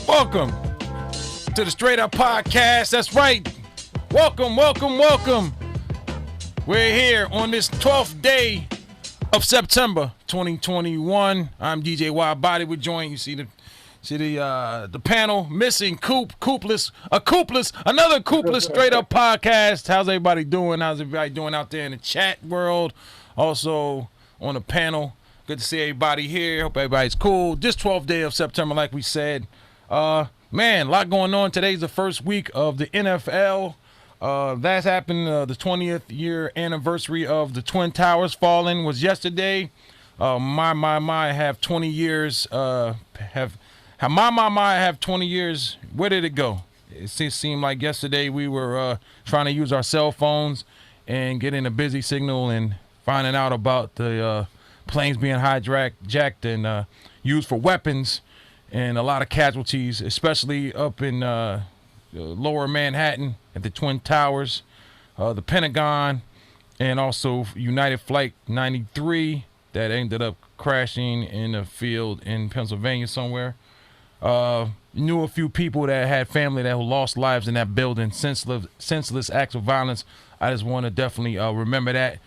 Welcome to the Straight Up Podcast. That's right. Welcome. We're here on this 12th day of September 2021. I'm DJ Wild Body. We're joined. You see the panel missing another Coopless Straight Up Podcast. How's everybody doing? How's everybody doing out there in the chat world? Also on the panel. Good to see everybody here. Hope everybody's cool. This 12th day of September, like we said. Man, a lot going on. Today's the first week of the NFL. That's happened. The 20th year anniversary of the Twin Towers falling was yesterday. I have 20 years. Have 20 years. Where did it go? It seemed like yesterday we were trying to use our cell phones and getting a busy signal and finding out about the planes being hijacked and used for weapons. And a lot of casualties, especially up in lower Manhattan at the Twin Towers, the Pentagon, and also United Flight 93 that ended up crashing in a field in Pennsylvania somewhere. Knew a few people that had family that lost lives in that building, senseless acts of violence. I just want to definitely remember that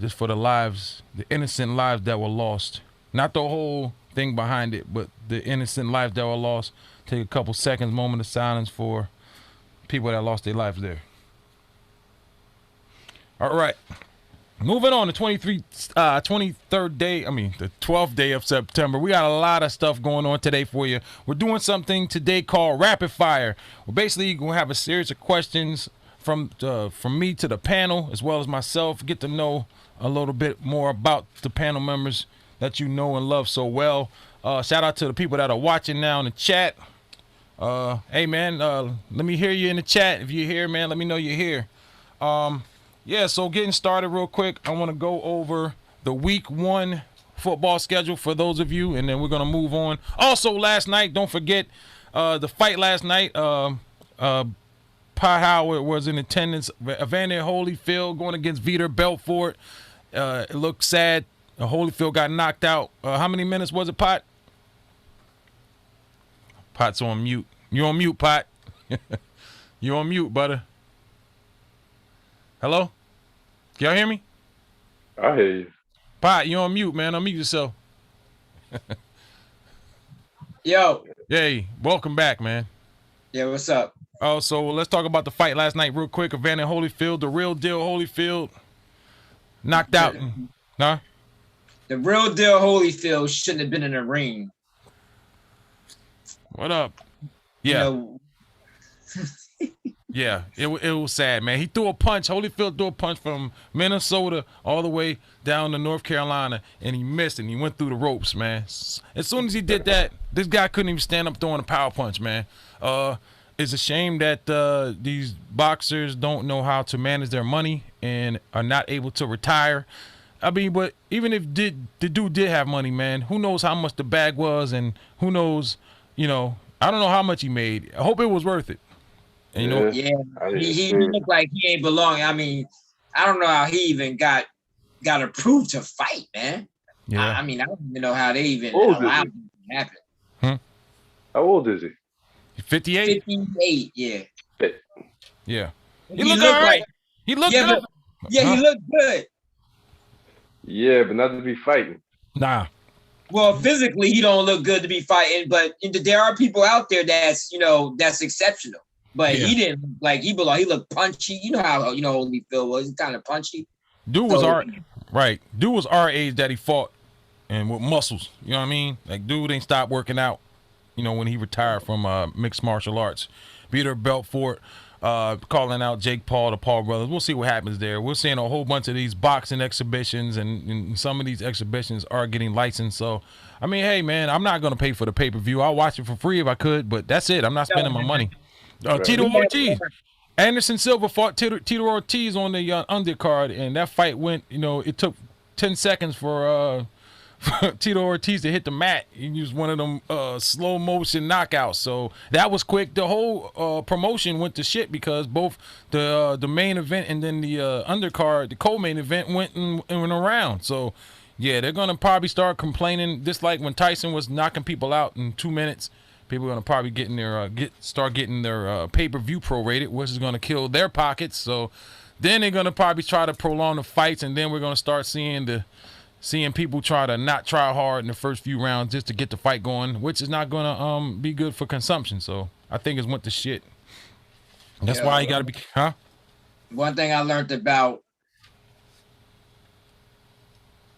just for the innocent lives that were lost. Not the whole thing behind it, but the innocent lives that were lost. Take a couple seconds, moment of silence for people that lost their lives there. All right. Moving on to the 12th day of September. We got a lot of stuff going on today for you. We're doing something today called Rapid Fire. We're basically going to have a series of questions from me to the panel, as well as myself. Get to know a little bit more about the panel members that you know and love so well. Shout out to the people that are watching now in the chat. Hey, man, let me hear you in the chat. If you're here, man, let me know you're here. Yeah, so getting started real quick, I want to go over the Week 1 football schedule for those of you, and then we're going to move on. Also, last night, don't forget the fight last night. Pat Howard was in attendance. Evander Holyfield going against Vitor Belfort. It looked sad. Holyfield got knocked out. How many minutes was it, Pot? Pot's on mute. You on mute, Pot. You on mute, butter. Hello? Can y'all hear me? I hear you. Pot, you on mute, man. Unmute yourself. Yo. Hey, welcome back, man. Yeah, what's up? Oh, so let's talk about the fight last night real quick. Evander Holyfield, the real deal Holyfield, knocked out. The, Huh? the real deal Holyfield shouldn't have been in the ring. What up? You Yeah, know, yeah. It was sad, man. He threw a punch. Holyfield threw a punch from Minnesota all the way down to North Carolina, and he missed, and he went through the ropes, man. As soon as he did that, this guy couldn't even stand up throwing a power punch, man. It's a shame that these boxers don't know how to manage their money and are not able to retire. I mean, but even if the dude did have money, man, who knows how much the bag was, and who knows, I don't know how much he made. I hope it was worth it. And Yeah, yeah, I didn't he see it. looked like he ain't belong. I mean, I don't know how he even got approved to fight, man. yeah, I mean, I don't even know how they even What was allowed it? it to happen. How old is he? 58. 58, yeah. Yeah, He looked looked all right. like, He looked yeah, good. but yeah, he Huh? looked good. Yeah, but not to be fighting. Nah. Well, physically, he don't look good to be fighting, but there are people out there that's exceptional. But Yeah. he didn't look like he belonged. He looked punchy. You know how Holyfield was. He's kind of punchy. Dude was So our right. Dude was our age that he fought, and with muscles. You know what I mean? Like, dude ain't stopped working out. When he retired from mixed martial arts, Peter Belfort, calling out Jake Paul, the Paul brothers. We'll see what happens there. We're seeing a whole bunch of these boxing exhibitions, and some of these exhibitions are getting licensed. So, I mean, hey man, I'm not gonna pay for the pay-per-view. I'll watch it for free if I could, but that's it. I'm not spending my money. Right. Tito Ortiz. Anderson Silva fought Tito Ortiz on the undercard, and that fight went. It took 10 seconds for Tito Ortiz to hit the mat. He used one of them slow motion knockouts. So that was quick. The whole promotion went to shit because both the main event and then the undercard, the co-main event, went around. So yeah, they're gonna probably start complaining, just like when Tyson was knocking people out in 2 minutes. People are gonna probably start getting their pay-per-view prorated, which is gonna kill their pockets. So then they're gonna probably try to prolong the fights, and then we're gonna start seeing people try to not try hard in the first few rounds just to get the fight going, which is not gonna be good for consumption. So I think it's went to shit. That's why you gotta be, huh? one thing I learned about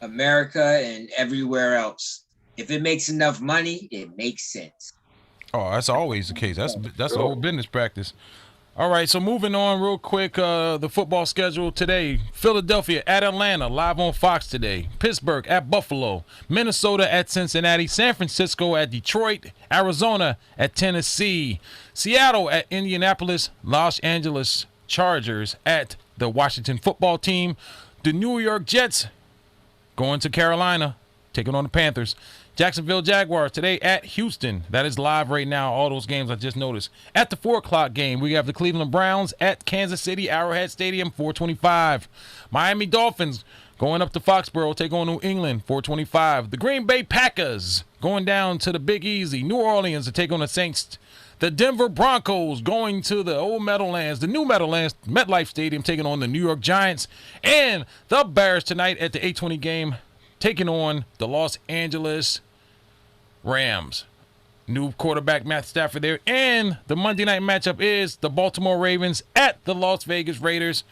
America and everywhere else, if it makes enough money, it makes sense. Oh, that's always the case. That's the whole business practice. All right, so moving on real quick, the football schedule today. Philadelphia at Atlanta, live on Fox today. Pittsburgh at Buffalo. Minnesota at Cincinnati. San Francisco at Detroit. Arizona at Tennessee. Seattle at Indianapolis. Los Angeles Chargers at the Washington football team. The New York Jets going to Carolina, taking on the Panthers. Jacksonville Jaguars today at Houston. That is live right now. All those games I just noticed. At the 4 o'clock game, we have the Cleveland Browns at Kansas City, Arrowhead Stadium, 425. Miami Dolphins going up to Foxborough, take on New England, 425. The Green Bay Packers going down to the Big Easy, New Orleans, to take on the Saints. The Denver Broncos going to the old Meadowlands, the new Meadowlands, MetLife Stadium, taking on the New York Giants. And the Bears tonight at the 8:20 game, taking on the Los Angeles Rams. New quarterback Matt Stafford there. And the Monday night matchup is the Baltimore Ravens at the Las Vegas Raiders.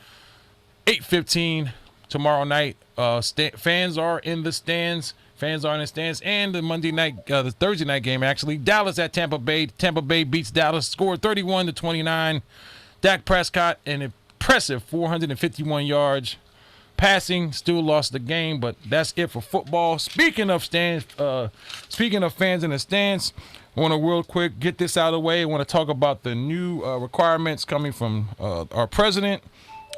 8:15 tomorrow night. Fans are in the stands. And the Monday night, the Thursday night game actually. Dallas at Tampa Bay. Tampa Bay beats Dallas. Scored 31-29. Dak Prescott, an impressive 451 yards. Passing, still lost the game, but that's it for football. Speaking of fans in the stands, I want to real quick get this out of the way. I want to talk about the new requirements coming from our president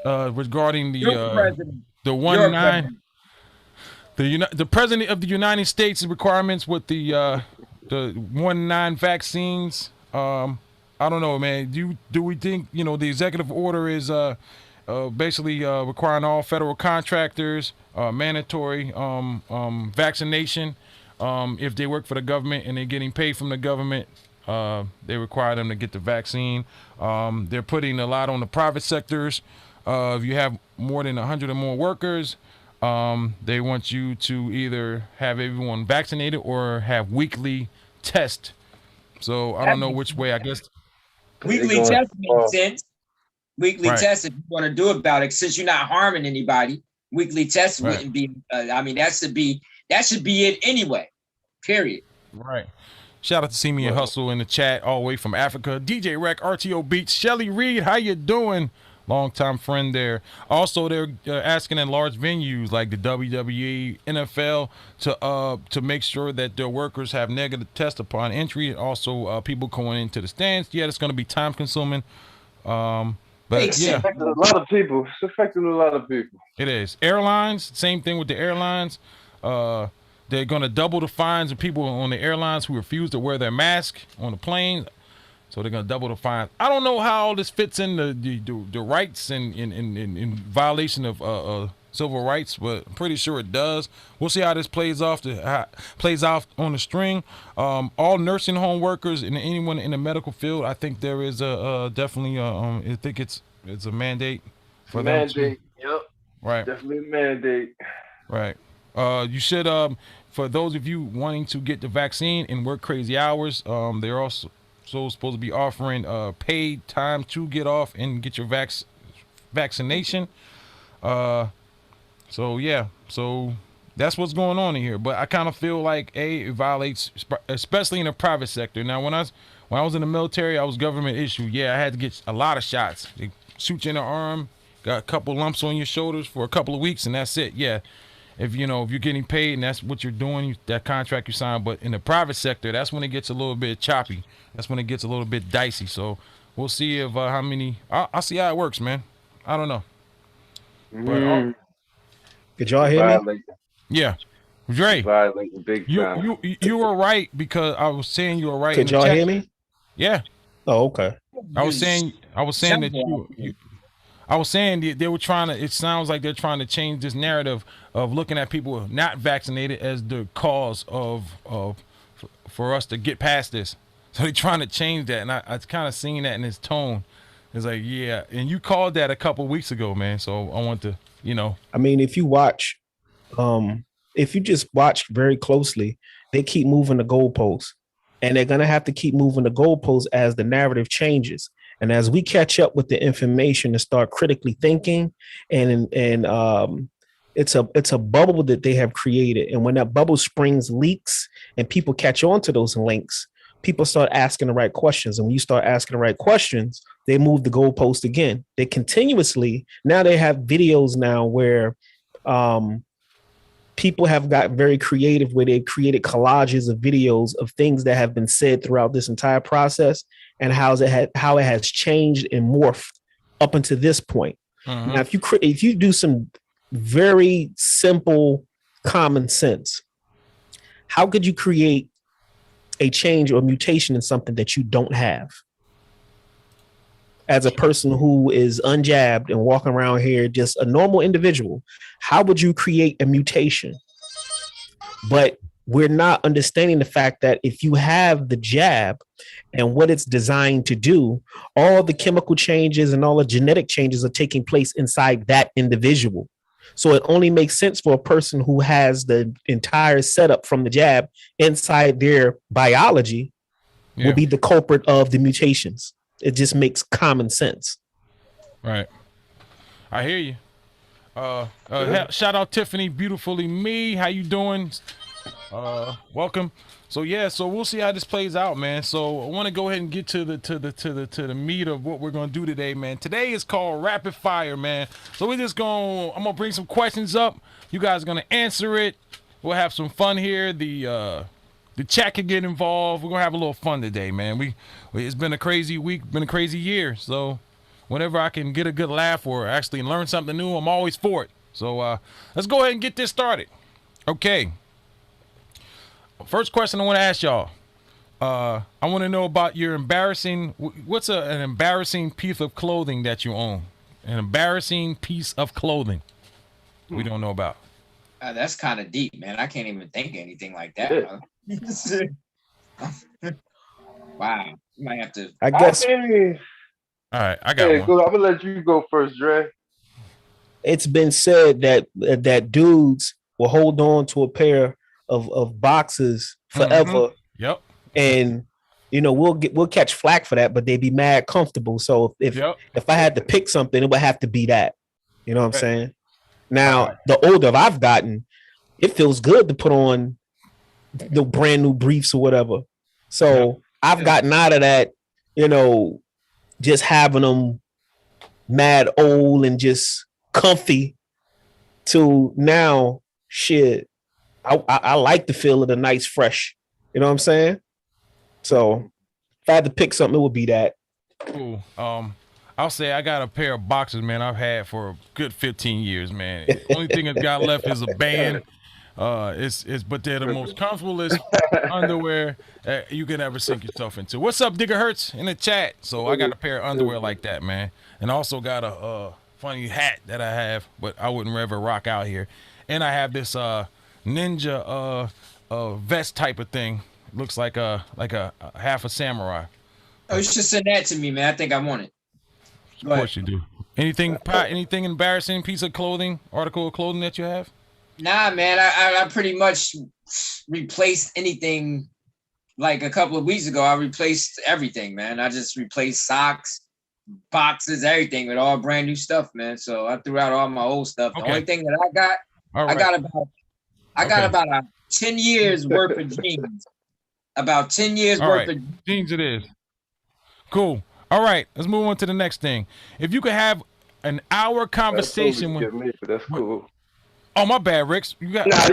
regarding the president. the Your 1-9. The president of the United States requirements with the 1-9 vaccines. I don't know, man. Do we think the executive order is basically requiring all federal contractors mandatory vaccination if they work for the government and they're getting paid from the government. They require them to get the vaccine. They're putting a lot on the private sectors. If you have more than 100 or more workers, they want you to either have everyone vaccinated or have weekly tests. So I don't know which way. I guess Weekly going- test makes sense. Weekly Right. test, if you want to do about it, since you're not harming anybody, weekly test Right. wouldn't be. I mean, that should be it anyway. Period. Right. Shout out to See Me and Hustle in the chat all the way from Africa. DJ Rec, RTO Beats, Shelly Reed, how you doing? Longtime friend there. Also, they're asking in large venues like the WWE, NFL to make sure that their workers have negative test upon entry. Also, people going into the stands. Yeah, it's going to be time consuming. But Makes yeah, sense. Affecting a lot of people. It's affecting a lot of people. it is. Airlines, same thing with the airlines. They're going to double the fines of people on the airlines who refuse to wear their mask on the plane. So they're going to double the fine. I don't know how all this fits in the rights and in violation of civil rights, but I'm pretty sure it does. We'll see how this plays off on the string. All nursing home workers and anyone in the medical field, I think there is definitely I think it's a mandate for them. Mandate. Yep. Right. Definitely a mandate. Right. You should for those of you wanting to get the vaccine and work crazy hours, they're also supposed to be offering paid time to get off and get your vaccination. So that's what's going on in here. But I kind of feel like it violates, especially in the private sector. Now, when I was in the military, I was government issue. Yeah, I had to get a lot of shots. They shoot you in the arm, got a couple lumps on your shoulders for a couple of weeks, and that's it. Yeah. If you're getting paid and that's what you're doing, that contract you sign. But in the private sector, that's when it gets a little bit choppy. That's when it gets a little bit dicey. So we'll see if how many. I'll see how it works, man. I don't know. But, Did y'all hear me? Violating, yeah, Dre, violating big time. you were right because I was saying you were right. Could y'all hear me? Yeah. Oh, okay. I was saying that you I was saying they were trying to. It sounds like they're trying to change this narrative of looking at people not vaccinated as the cause of for us to get past this. So they're trying to change that, and I kind of seen that in his tone. It's like, yeah, and you called that a couple of weeks ago, man. So I want to, I mean, if you just watch very closely, they keep moving the goalposts, and they're gonna have to keep moving the goalposts as the narrative changes. And as we catch up with the information and start critically thinking, and it's a bubble that they have created. And when that bubble springs leaks and people catch on to those links, people start asking the right questions. And when you start asking the right questions, they move the goalpost again. They continuously, now they have videos now where people have got very creative where they created collages of videos of things that have been said throughout this entire process and how it has changed and morphed up until this point. Mm-hmm. Now, if you do some very simple common sense, how could you create a change or mutation in something that you don't have? As a person who is unjabbed and walking around here, just a normal individual, how would you create a mutation? But we're not understanding the fact that if you have the jab and what it's designed to do, all the chemical changes and all the genetic changes are taking place inside that individual. So it only makes sense for a person who has the entire setup from the jab inside their biology will be the culprit of the mutations. It just makes common sense. Right. I hear you. Shout out Tiffany, beautifully me. How you doing? Welcome. So we'll see how this plays out, man. So I want to go ahead and get to the meat of what we're gonna do today, man. Today is called Rapid Fire, man. So I'm gonna bring some questions up. You guys are gonna answer it. We'll have some fun here. The chat can get involved. We're gonna have a little fun today, man. It's been a crazy week, been a crazy year. So whenever I can get a good laugh or actually learn something new, I'm always for it. So let's go ahead and get this started. Okay. First question I want to ask y'all. I want to know about your embarrassing. What's an embarrassing piece of clothing that you own? An embarrassing piece of clothing we don't know about. That's kind of deep, man. I can't even think of anything like that. Wow. You might have to. I guess All right, I got one. I'm gonna let you go first, Dre. it's been said that dudes will hold on to a pair of boxes forever. Yep. And we'll catch flack for that, but they'd be mad comfortable. So if I had to pick something, it would have to be that. You know what I'm saying? Now, the older I've gotten, it feels good to put on the brand new briefs or whatever. So I've gotten out of that, just having them mad old and just comfy to now shit. I like the feel of the nice fresh. You know what I'm saying? So if I had to pick something, it would be that. Cool. I'll say I got a pair of boxers, man, I've had for a good 15 years, man. The only thing that's got left is a band. But they're the most comfortablest underwear you can ever sink yourself into. What's up, Digger Hertz in the chat? So I got a pair of underwear like that, man, and also got a funny hat that I have, but I wouldn't ever rock out here. And I have this ninja vest type of thing. Looks like a half a samurai. Oh, you should send that to me, man. I think I want it. Of course you do. Anything embarrassing piece of clothing, article of clothing that you have? Nah, man. I pretty much replaced anything. Like a couple of weeks ago, I replaced everything, man. I just replaced socks, boxes, everything with all brand new stuff, man. So I threw out all my old stuff. The only thing that I got about 10 years worth of jeans. About 10 years worth of jeans it is. Cool. All right, let's move on to the next thing. If you could have an hour conversation with that's cool. Oh, my bad, Ricks. You got no, I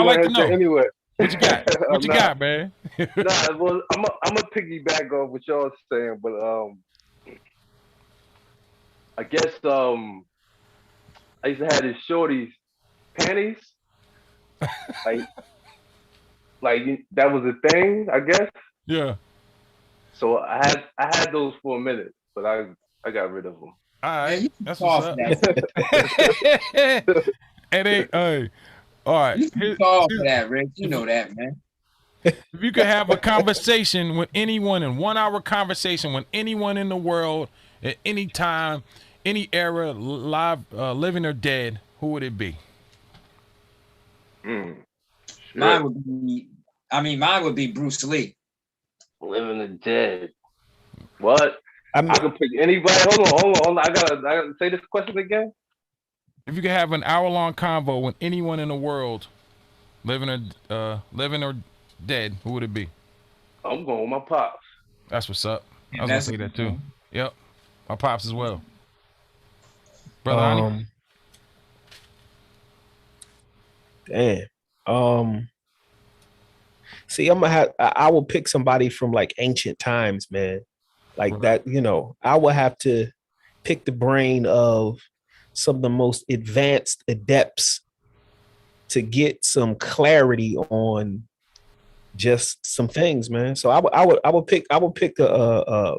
like to know. Anyway. What you got? What you got, man? Well, I'm a piggyback off what y'all saying, but I guess I used to have this shorty's panties. like that was a thing, I guess. Yeah. So I had those for a minute, but I got rid of them. All right, that's what's up. Hey, all right. You can call for that, Rick. You know that, man. If you could have a conversation with anyone, in 1 hour conversation with anyone in the world at any time, any era, live, living or dead, who would it be? Mine would be Bruce Lee. Living or dead. What? I can pick anybody. Hold on. I gotta say this question again. If you could have an hour-long convo with anyone in the world, living or dead, who would it be? I'm going with my pops. That's what's up. I was gonna say that too. Yep, my pops as well. Brother Damn. See, I will pick somebody from like ancient times, man. Like that, I will have to pick the brain of some of the most advanced adepts to get some clarity on just some things, man. So I would pick a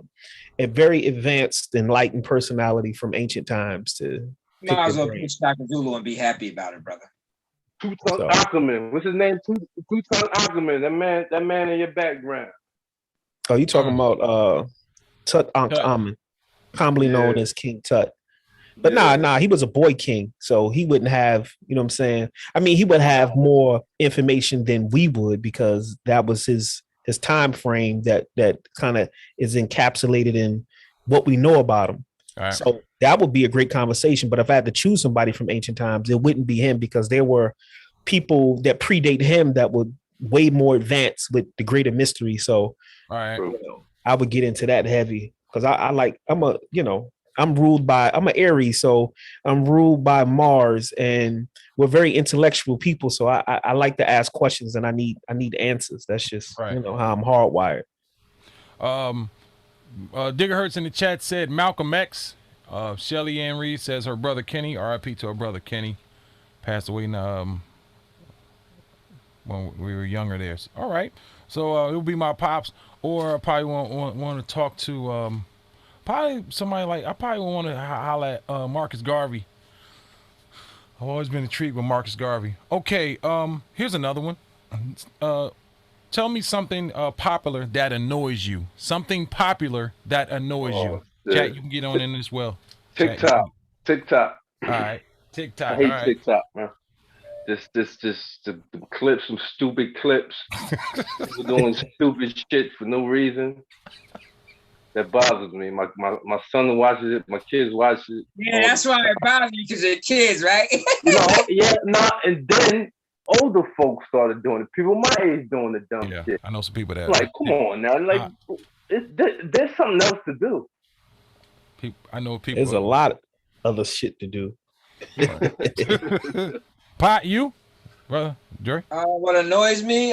very advanced, enlightened personality from ancient times to. You might as well pick Shaka Zulu and be happy about it, brother. Tutankhamun. What's his name? Tutankhamun. That man in your background. Oh, you talking about Tutankhamun, commonly known as King Tut. But nah, he was a boy king, so he wouldn't have, you know what I'm saying? I mean, he would have more information than we would because that was his time frame that kind of is encapsulated in what we know about him. Right. So that would be a great conversation. But if I had to choose somebody from ancient times, it wouldn't be him because there were people that predate him that were way more advanced with the greater mystery. So I would get into that heavy because I'm an Aries, so I'm ruled by Mars, and we're very intellectual people. So I like to ask questions, and I need answers. That's just how I'm hardwired. Digger Hertz in the chat said Malcolm X. Shelly Ann Reed says her brother Kenny. R.I.P. to her brother Kenny, passed away when we were younger. There. All right, so it'll be my pops, or I probably want to talk to. Probably somebody like I probably want to holler at Marcus Garvey. I've always been intrigued with Marcus Garvey. Okay, here's another one. Tell me something popular that annoys you. Something popular that annoys you. Chat, you can get on in as well. TikTok. All right, TikTok. I hate TikTok, man. the clips, some stupid clips. People doing stupid shit for no reason. That bothers me. My son watches it. My kids watch it. Yeah, that's why it bothers me because they're kids, right? And then older folks started doing it. People my age doing the dumb shit. I know some people that like, come on now, like there's something else to do. I know people. There's a lot of other shit to do. Pot, you, brother, Jerry? What annoys me,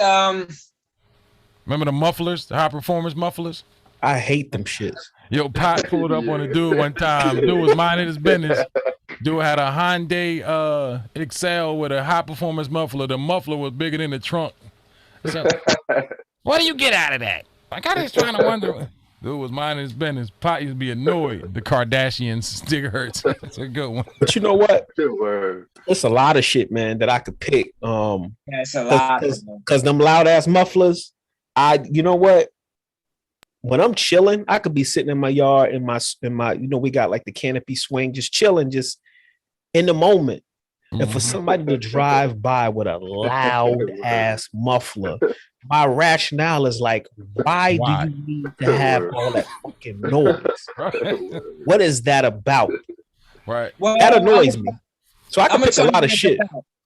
remember the mufflers, the high performance mufflers? I hate them shits. Yo, Pot pulled up on a dude one time. Dude was minding his business. Dude had a Hyundai Excel with a high performance muffler. The muffler was bigger than the trunk. So, what do you get out of that? Like, I just trying to wonder. Dude was minding his business. Pot used to be annoyed. The Kardashians stick hurts. That's a good one. But you know what? It's a lot of shit, man, that I could pick. It's a lot. Because them loud ass mufflers, you know what? When I'm chilling, I could be sitting in my yard in my, we got like the canopy swing, just chilling, just in the moment. Mm-hmm. And for somebody to drive by with a loud ass muffler, my rationale is like, why do you need to have all that fucking noise? What is that about? Right. Well, that annoys me. So I can pick a lot of shit.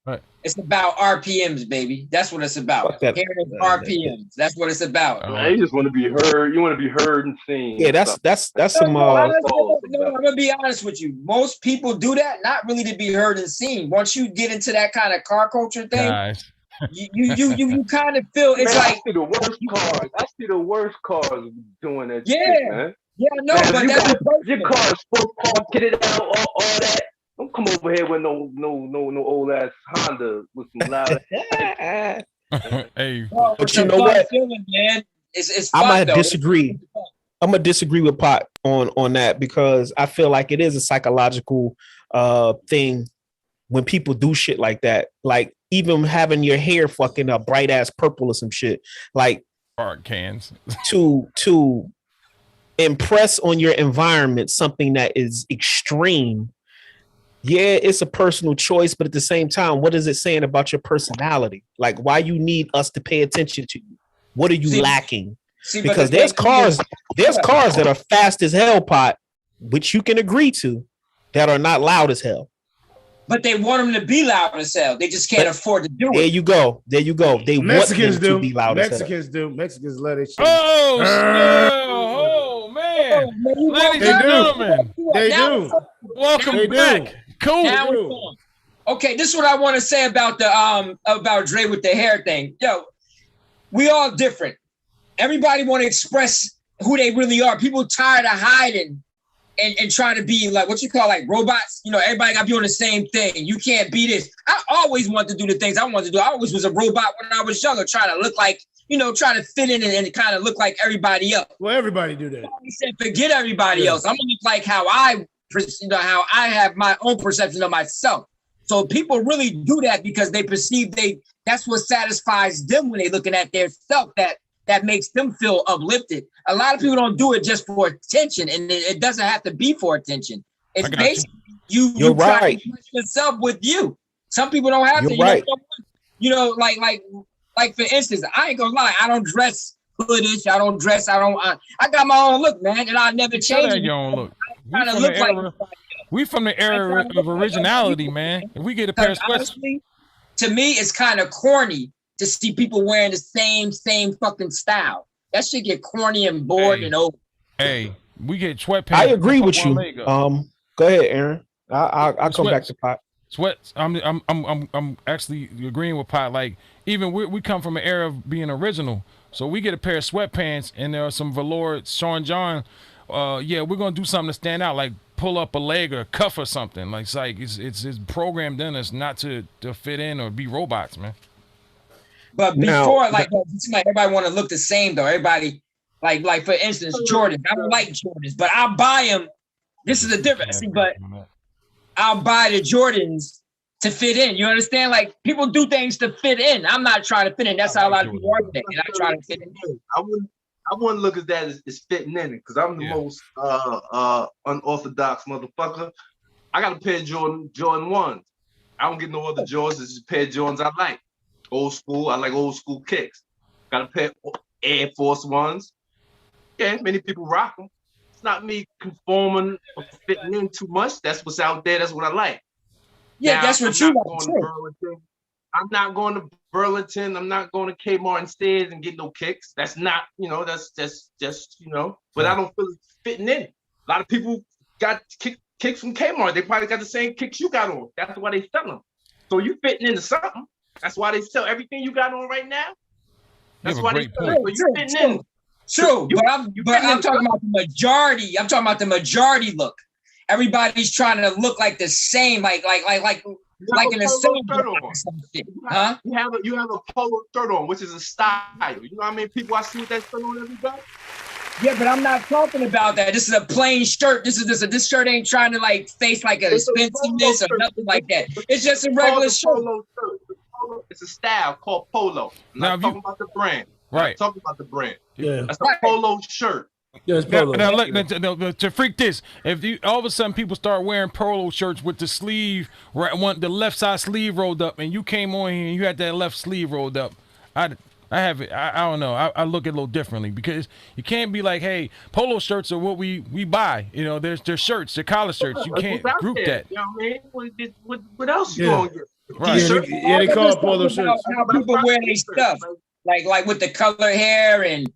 Right. It's about RPMs, baby. That's what it's about. RPMs. That's what it's about. You just want to be heard. You want to be heard and seen. Yeah, that's some. No, I'm gonna be honest with you. Most people do that not really to be heard and seen. Once you get into that kind of car culture thing, you kind of feel it's like I see the worst cars. I see the worst cars doing that. Yeah, shit, man. Yeah, no, man, but that's your car is sports car, get it out, all that. Don't come over here with no old ass Honda with some loud. Hey, but you know what? Feeling, man. It's I'm gonna disagree. I'm gonna disagree with Pot on that because I feel like it is a psychological thing when people do shit like that. Like even having your hair fucking a bright ass purple or some shit. Like art cans to impress on your environment something that is extreme. Yeah, it's a personal choice, but at the same time, what is it saying about your personality? Like, why you need us to pay attention to you? What are you lacking? Because there's cars that are fast as hell, Pot, which you can agree to, that are not loud as hell. But they want them to be loud as hell. They just can't afford to do it. There you go. They Mexicans want them to be loud as hell. Mexicans love it. Oh man. Ladies and gentlemen. They do. Welcome back. Cool. Okay, this is what I want to say about about Dre with the hair thing. Yo, we all different. Everybody want to express who they really are. People tired of hiding and trying to be like what you call like robots. You know, everybody got to be on the same thing. You can't be this. I always wanted to do the things I wanted to do. I always was a robot when I was younger, trying to look like, trying to fit in and kind of look like everybody else. Well, everybody do that. He said, forget everybody else. I'm gonna look like how I have my own perception of myself. So people really do that because they perceive that's what satisfies them when they're looking at their self, that makes them feel uplifted. A lot of people don't do it just for attention, and it doesn't have to be for attention. It's basically you try to push yourself with you. Some people don't have to. Right. Like for instance, I ain't gonna lie, I don't dress hoodish. I got my own look, man, and I never change it. Your own look. We from the era of originality, man. If we get a pair of sweats, to me, it's kind of corny to see people wearing the same fucking style. That shit get corny and bored and old. Hey, we get sweatpants. I agree with you. Go ahead, Aaron. I'll come back to Pot. Sweats. I'm actually agreeing with Pot. Like even we come from an era of being original, so we get a pair of sweatpants and there are some velour Sean John. We're gonna do something to stand out, like pull up a leg or a cuff or something. Like it's programmed in us not to fit in or be robots, man. But before, everybody want to look the same though. Everybody, like for instance, Jordan. I don't like Jordans, but I'll buy them. This is the difference, but I'll buy the Jordans to fit in. You understand? Like people do things to fit in. I'm not trying to fit in. That's how a lot of people are today. They're not trying to fit in. I wouldn't look at that as fitting in it because I'm the most unorthodox motherfucker. I got a pair of Jordan 1s. I don't get no other Jordans. It's just a pair of Jordans I like. Old school. I like old school kicks. Got a pair of Air Force Ones. Yeah, many people rock them. It's not me conforming or fitting in too much. That's what's out there. That's what I like. Yeah, Now, that's what I'm you not like. going to Burlington. I'm not going to Burlington. I'm not going to Kmart and Stairs and get no kicks. That's not, that's just, but I don't feel it fitting in. A lot of people got kicks from Kmart. They probably got the same kicks you got on. That's why they sell them. So you fitting into something. That's why they sell everything you got on right now. That's why they sell it. So you fitting in. True, but I'm talking about the majority. I'm talking about the majority look. Everybody's trying to look like the same, like in the same shit. Huh? You have a polo shirt on, which is a style. You know how many people I see with that shirt on every day? Yeah, but I'm not talking about that. This is a plain shirt. This shirt ain't trying to like face like a expensiveness or nothing like that. It's just a regular shirt. It's a style called polo. I'm not talking about the brand. Right. I'm talking about the brand. Yeah. That's a polo shirt. Yeah, it's polo. Now look, to freak this, if you all of a sudden people start wearing polo shirts with the sleeve, the left side sleeve rolled up, and you came on here and you had that left sleeve rolled up, I have it. I don't know. I look at it a little differently because you can't be like, hey, polo shirts are what we buy. They're shirts, they're collar shirts. You can't group that. You know what I mean? What else you gonna get? Right. Yeah, they call it polo shirts. How people wear their stuff, like with the color hair and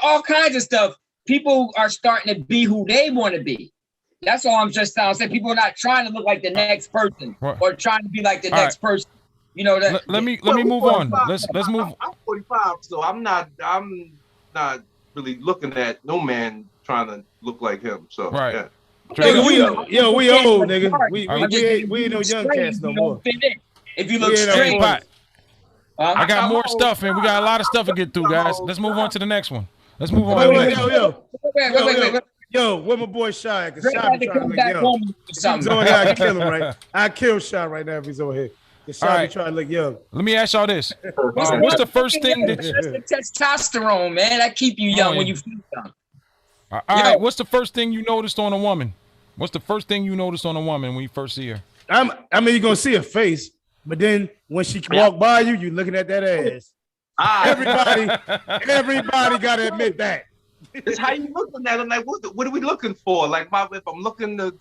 all kinds of stuff. People are starting to be who they want to be. That's all I'm just saying. People are not trying to look like the next person or trying to be like the next person. That. Let me move on. Let's move. I'm 45, so I'm not really looking at no man trying to look like him. So right. Yeah. We old, nigga. We ain't no young cats no more. If you look straight. I got more stuff, and we got a lot of stuff to get through, guys. Let's move on to the next one. Let's move on. Wait. Yo, where my boy Shy? Because Shy be trying to look young. He's on here, I can kill him, right? I kill Shy right now if he's over here. Shy be trying to look young. Let me ask y'all this. What's the first thing that That's the testosterone, man? That keep you young when you feel young. All right, what's the first thing you noticed on a woman? What's the first thing you noticed on a woman when you first see her? I mean, you're going to see her face, but then when she walk by you, you're looking at that ass. Everybody got to admit that. It's how you looking at it. Like, what are we looking for? Like, if I'm looking to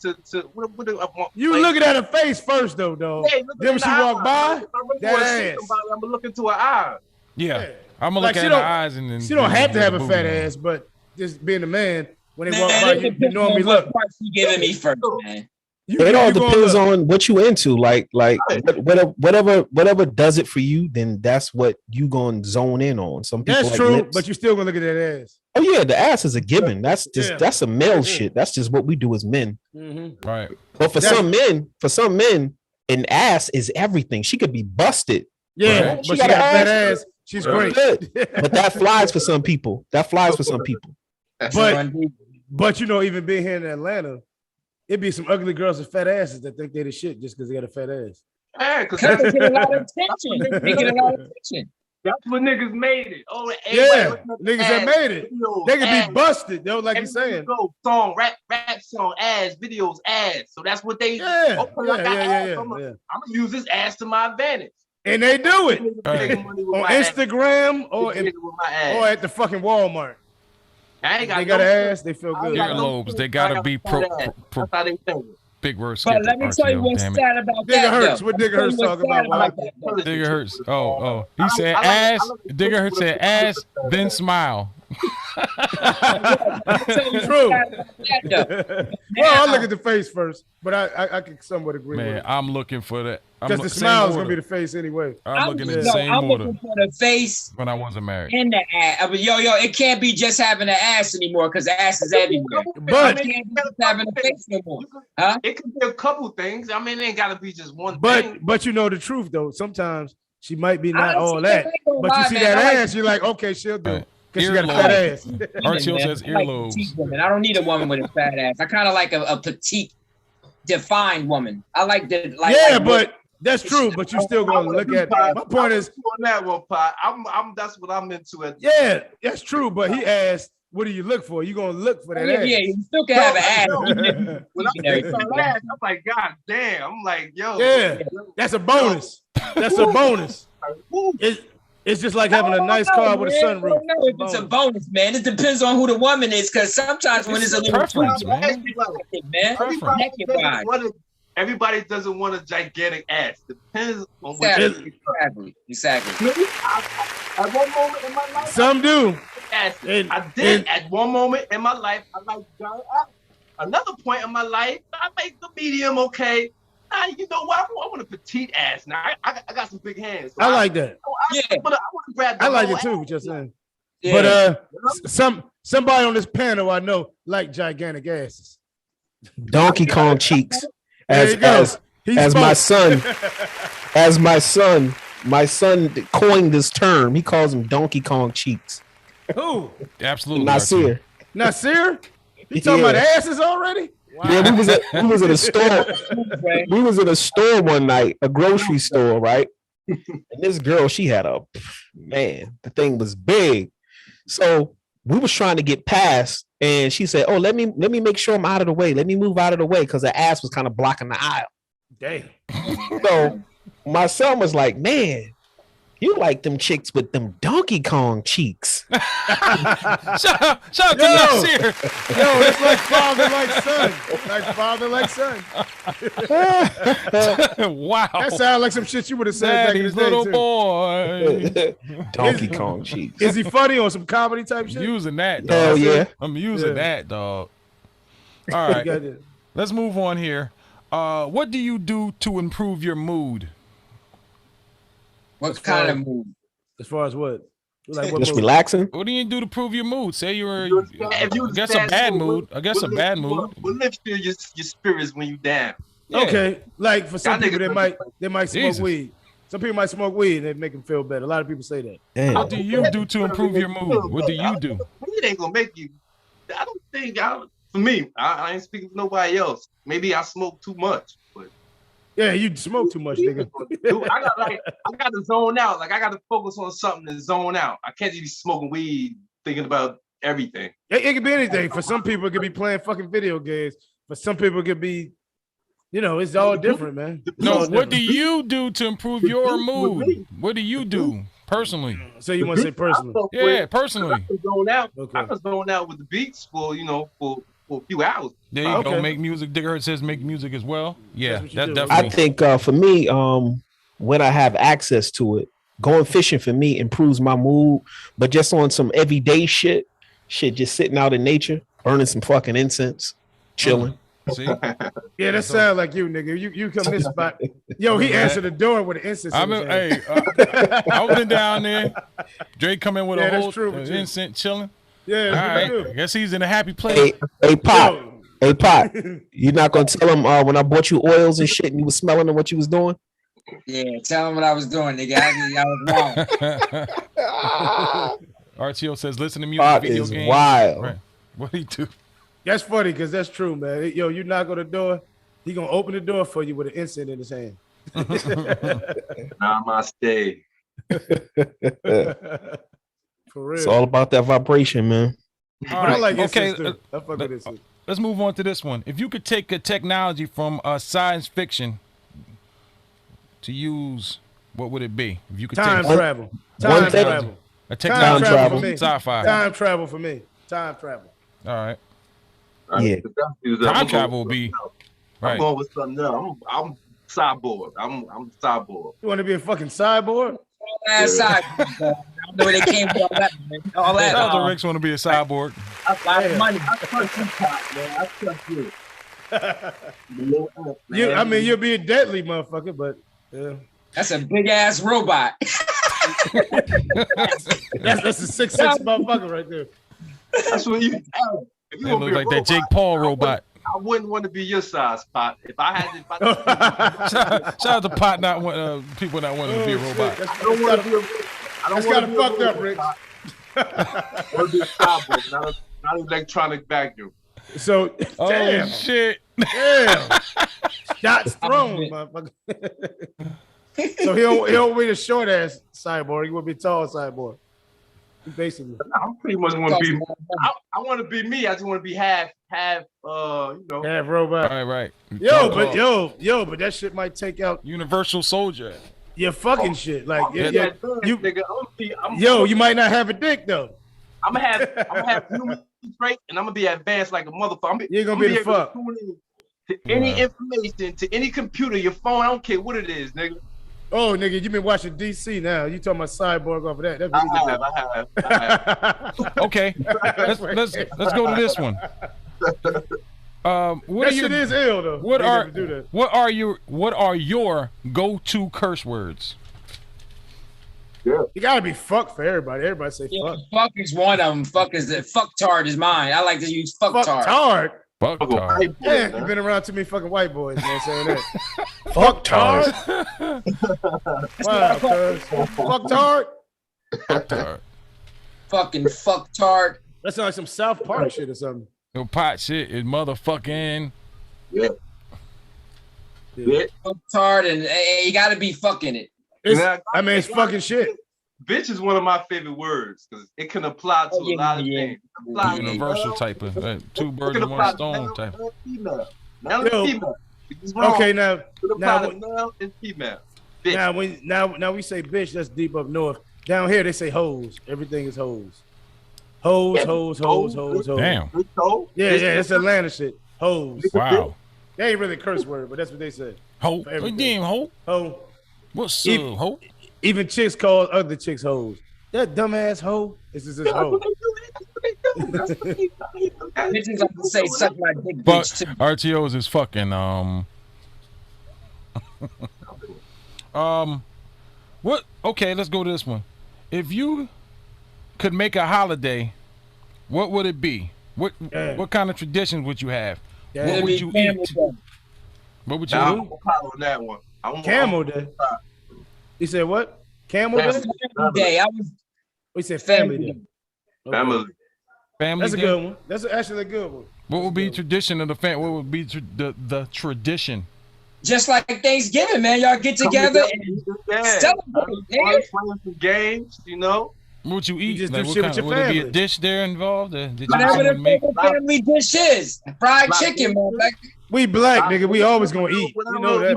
what do I want? You looking at her face first, though, dog. Yeah, then when she walk by, that ass. I'm gonna look into her eye. Yeah. I'm gonna look at her eyes and then. She don't have to have a fat ass, but just being a man, when they walk by, you normally look. You giving me first, man. It all depends on what you into. Like whatever does it for you, then that's what you gonna zone in on. Some people that's true, but you still gonna look at that ass. Oh yeah, the ass is a given. That's just that's a male shit. That's just what we do as men. Mm-hmm. Right. But for some men, an ass is everything. She could be busted. Yeah, right? But she got a fat ass. She's great. But that flies for some people. But even being here in Atlanta, it'd be some ugly girls with fat asses that think they're the shit just because they got a fat ass. Yeah, because they get a lot of attention. They get a lot of attention. That's what niggas made it. Oh, yeah, niggas that made it. They could be busted, though, like you're saying. Song, rap song, ass, videos, ass. So that's what they. I'm gonna use this ass to my advantage. And they do it on Instagram or at the fucking Walmart. They got an ass. They feel good. Earlobes. They gotta be big words. But let me tell you what's sad about that. Digger Hurts. What Digger Hurts talking about? Digger Hurts. Oh. He said ass. Digger Hurts said ass, then smile. True. Well, I look at the face first, but I can somewhat agree with it. I'm looking for that. Because the smile is going to be the face anyway. I'm looking at the same order. Looking for the face when I wasn't married. And the ass. It can't be just having an ass anymore because the ass is everywhere. But it can't be just having a face no more. Huh? It could be a couple things. I mean, it ain't got to be just one thing. But you know the truth, though. Sometimes she might be not all that. But you see that ass, you're like, okay, she'll do it. Because she got a fat ass. RTO says earlobes. I don't need a woman with a fat ass. I kind of like a petite, defined woman. I like the That's true, but you still gonna look at. My point is on that one, Pot. That's what I'm into. Yeah, that's true. But he asked, "What do you look for?" You gonna look for that ass? Yeah, you still can have an ass. When I see that ass, I'm like, God damn. I'm like, yo. Yeah, that's a bonus. That's a bonus. It's just like having a nice car with a sunroof. It's a bonus, man. It depends on who the woman is, because sometimes when it's a little preference, man. Everybody doesn't want a gigantic ass. Depends on what. Exactly. At one moment in my life, some do. I did at one moment in my life. I like another point in my life. I make the medium okay. You know what? I want a petite ass. Now I got some big hands. So I like that. I like it too. Just saying. Yeah. But somebody on this panel I know like gigantic asses. Donkey Kong cheeks. As my son coined this term. He calls them Donkey Kong cheeks. Who? Absolutely. Nasir. You talking about asses already? Wow. Yeah, we was at a store. We was in a store one night, a grocery store, right? And this girl, she had the thing was big. So we was trying to get past, and she said, "Oh, let me make sure I'm out of the way. Let me move out of the way," because her ass was kind of blocking the aisle. Damn. So my son was like, "Man, you like them chicks with them Donkey Kong cheeks." Shout out to Nasir. Yo, it's like father like son. Like father like son. Wow. That sounds like some shit you would have said back in the day, little too. boy. Donkey Kong cheeks. Is he funny on some comedy type shit? Using that, dog. Hell yeah. I'm using that, dog. All right. Let's move on here. What do you do to improve your mood? What kind of mood? As far as what? Like what Just mood? relaxing. What do you do to prove your mood? Say you were, I guess a bad mood. I guess a bad mood. What lifts your spirits when you down? Yeah. Okay, like for some people, they might smoke Jesus. weed. Some people might smoke weed and it make them feel better. A lot of people say that. Damn. What do you do to improve your mood? What do you do? Weed ain't gonna make you. I don't think. For me, I ain't speaking for nobody else. Maybe I smoke too much, but Yeah, you smoke too much, nigga. I got to zone out. Like I got to focus on something to zone out. I can't just be smoking weed, thinking about everything. It could be anything. For some people, it could be playing fucking video games. For some people, it could be, it's all different, man. No, what do you do to improve your mood? What do you do personally? So you want to say personally? Yeah, personally. I can zone out. Okay. I can zone out with the beats for a few hours. There you go. Make music. Digger Hurt says make music as well. Yeah, that definitely. I think for me, when I have access to it, going fishing for me improves my mood. But just on some everyday shit, just sitting out in nature, burning some fucking incense, chilling. See? Yeah, that sounds like you, nigga. You come this spot. Yo, he answered the door with an incense. I was down there. Drake come in with a whole incense chilling. Yeah, all right. I guess he's in a happy place. Hey, Pop. You not gonna tell him when I bought you oils and shit and you was smelling of what you was doing? Yeah, tell him what I was doing, nigga. I was wrong. RTO says listen to music, Pop video is games. Wild. Right. What do you do? That's funny because that's true, man. Yo, you knock on the door, he gonna open the door for you with an incense in his hand. Namaste. For real. It's all about that vibration, man. But I like incense too. I fuck with incense. Let's move on to this one. If you could take a technology from science fiction to use, what would it be? If you could time take travel. Time travel. A technology travel from sci-fi. Time travel for me. Time travel. All right. Yeah. Time travel will be right. I'm going with something else. I'm cyborg. I'm cyborg. You want to be a fucking cyborg? I know they came from all that. Shout out to Ricks want to be a cyborg. Money. I trust you, Pop, man. I trust you. I mean, you'll be a deadly motherfucker, but yeah. That's a big ass robot. That's a 6'6" motherfucker right there. That's what you. It looks like that Jake Paul robot. I wouldn't want to be your size, Pot. If I had to. Shout out to Pot, people not wanting to be a robot. I don't want to be a That's kind of fucked up, Rick. Not an electronic vacuum. So, damn. Oh, shit. Damn. Shots thrown, motherfucker. So he don't be the short ass Cyborg. He want to be tall Cyborg. Basically, I'm pretty much want to be. I want to be me. I just want to be half. Half robot. Right. But that shit might take out Universal Soldier. your fucking shit. Like, you might not have a dick though. I'm gonna have human trait, and I'm gonna be advanced like a motherfucker. You're gonna be the fuck. To any information, to any computer, your phone, I don't care what it is, nigga. Oh, nigga, you been watching DC now. You talking about Cyborg off of that. I have. Okay, let's go to this one. What that shit is ill though. What are your go-to curse words? Yeah. You gotta be fuck for everybody. Everybody say fuck. Fuck is one of them. Fucktard is mine. I like to use fucktard. Fucktard. Yeah, you've been around too many fucking white boys, man, saying that. Fucktard. Wow, cuz. Fucktard. Fucktard. Fucking fucktard. That sounds like some South Park shit or something. Your pot shit is motherfucking. Yeah. Fucktard, and you gotta be fucking it. It's fucking shit. Bitch is one of my favorite words because it can apply to a lot of things. Universal type of two birds with one stone type. Female. Okay, now male and female. Bitch. Now we say bitch. That's deep up north. Down here they say hoes. Everything is hoes. Hoes. Damn. Yeah, it's Atlanta shit. Hoes. Wow. They ain't really a curse word, but that's what they say. Ho. Damn, ho. Ho. What's up, ho? Even chicks call other chicks hoes. That dumbass hoe. This is this hoe. Bitches like to say suck my dick, But bitch too. RTOs is fucking what? Okay, let's go to this one. If you could make a holiday, what would it be? What kind of traditions would you have? What would you eat? What would you I'm do? on that one. Camel Day. You said what? Camel Day? Family Day. We said Family Day. Family. That's a Day? good one. That's actually a good one. What would be tradition of the family? What would be the tradition? Just like Thanksgiving, man. Y'all get together and celebrate. Playing some games, you know. What would you eat? You just Like, do shit with your would there be a family. dish there involved? Did you Whatever someone make? the family dish is. Fried chicken, man. We black, nigga. We always gonna eat. You know that.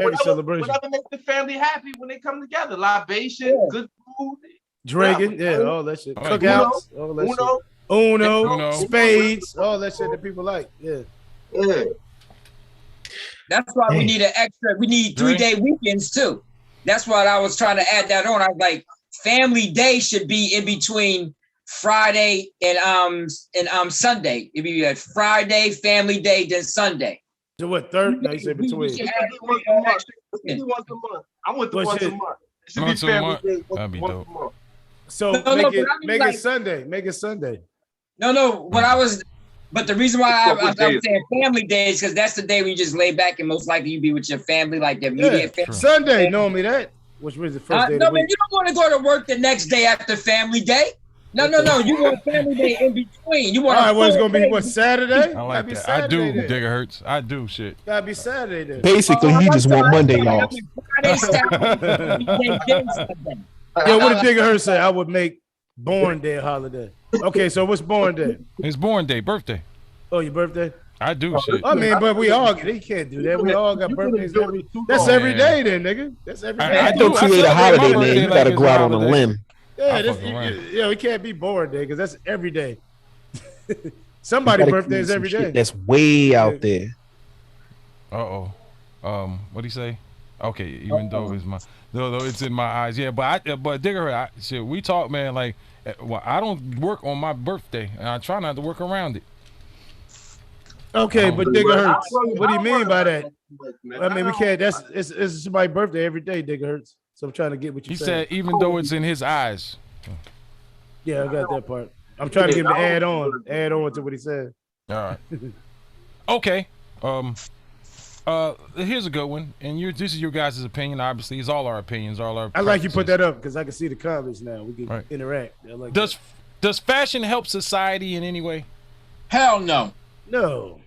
Every celebration. Whatever makes the family happy when they come together. Libation, good food. Drinking, all that shit. All right. Cookouts, all that shit. Uno, spades, all that shit that people like. Yeah. That's why we need we need 3-day weekends too. That's what I was trying to add that on. I was like, family day should be in between Friday and Sunday. It'd be like Friday, family day, then Sunday. So what, third? No, you said between. Once a month. I went to once a month. It should be family day. That'd be dope. So make it Sunday. Make it Sunday. No. But the reason why I'm saying family day is because that's the day when you just lay back and most likely you be with your family, like the immediate family. Sunday, normally that. Which was the first day of the week. You don't want to go to work the next day after family day. No. You want family day in between. You want. All right, what's gonna be? What, Saturday? I like that. I do, Digger Hurts. I do shit. Gotta be Saturday then. Basically, he just want Monday off. Yeah, what did Digger Hurts say? I would make Born Day a holiday. Okay, so what's Born Day? It's Born Day, birthday. Oh, your birthday? I do shit. I mean, but we all can't do that. We all got birthdays that's every day then, nigga. That's every day. I don't create a holiday, man. You gotta go out on a limb. Yeah, we can't be Born Day because that's every day. Somebody's birthday is every day. That's way out there. What do you say? Okay, even though it's in my eyes, yeah. But Digger, shit, we talk, man. Like, well, I don't work on my birthday, and I try not to work around it. Okay, but Digger Hurts. What do you mean by that? I mean, we can't. It's somebody's birthday every day, Digger Hurts. So I'm trying to get what you said. He said, even though it's in his eyes. Yeah, I got that part. I'm trying to get him to add on to what he said. All right. Okay. Here's a good one, and this is your guys' opinion. Obviously, it's all our opinions, all our. I like you put that up because I can see the comments now. We can interact. I like does fashion help society in any way? Hell no. No.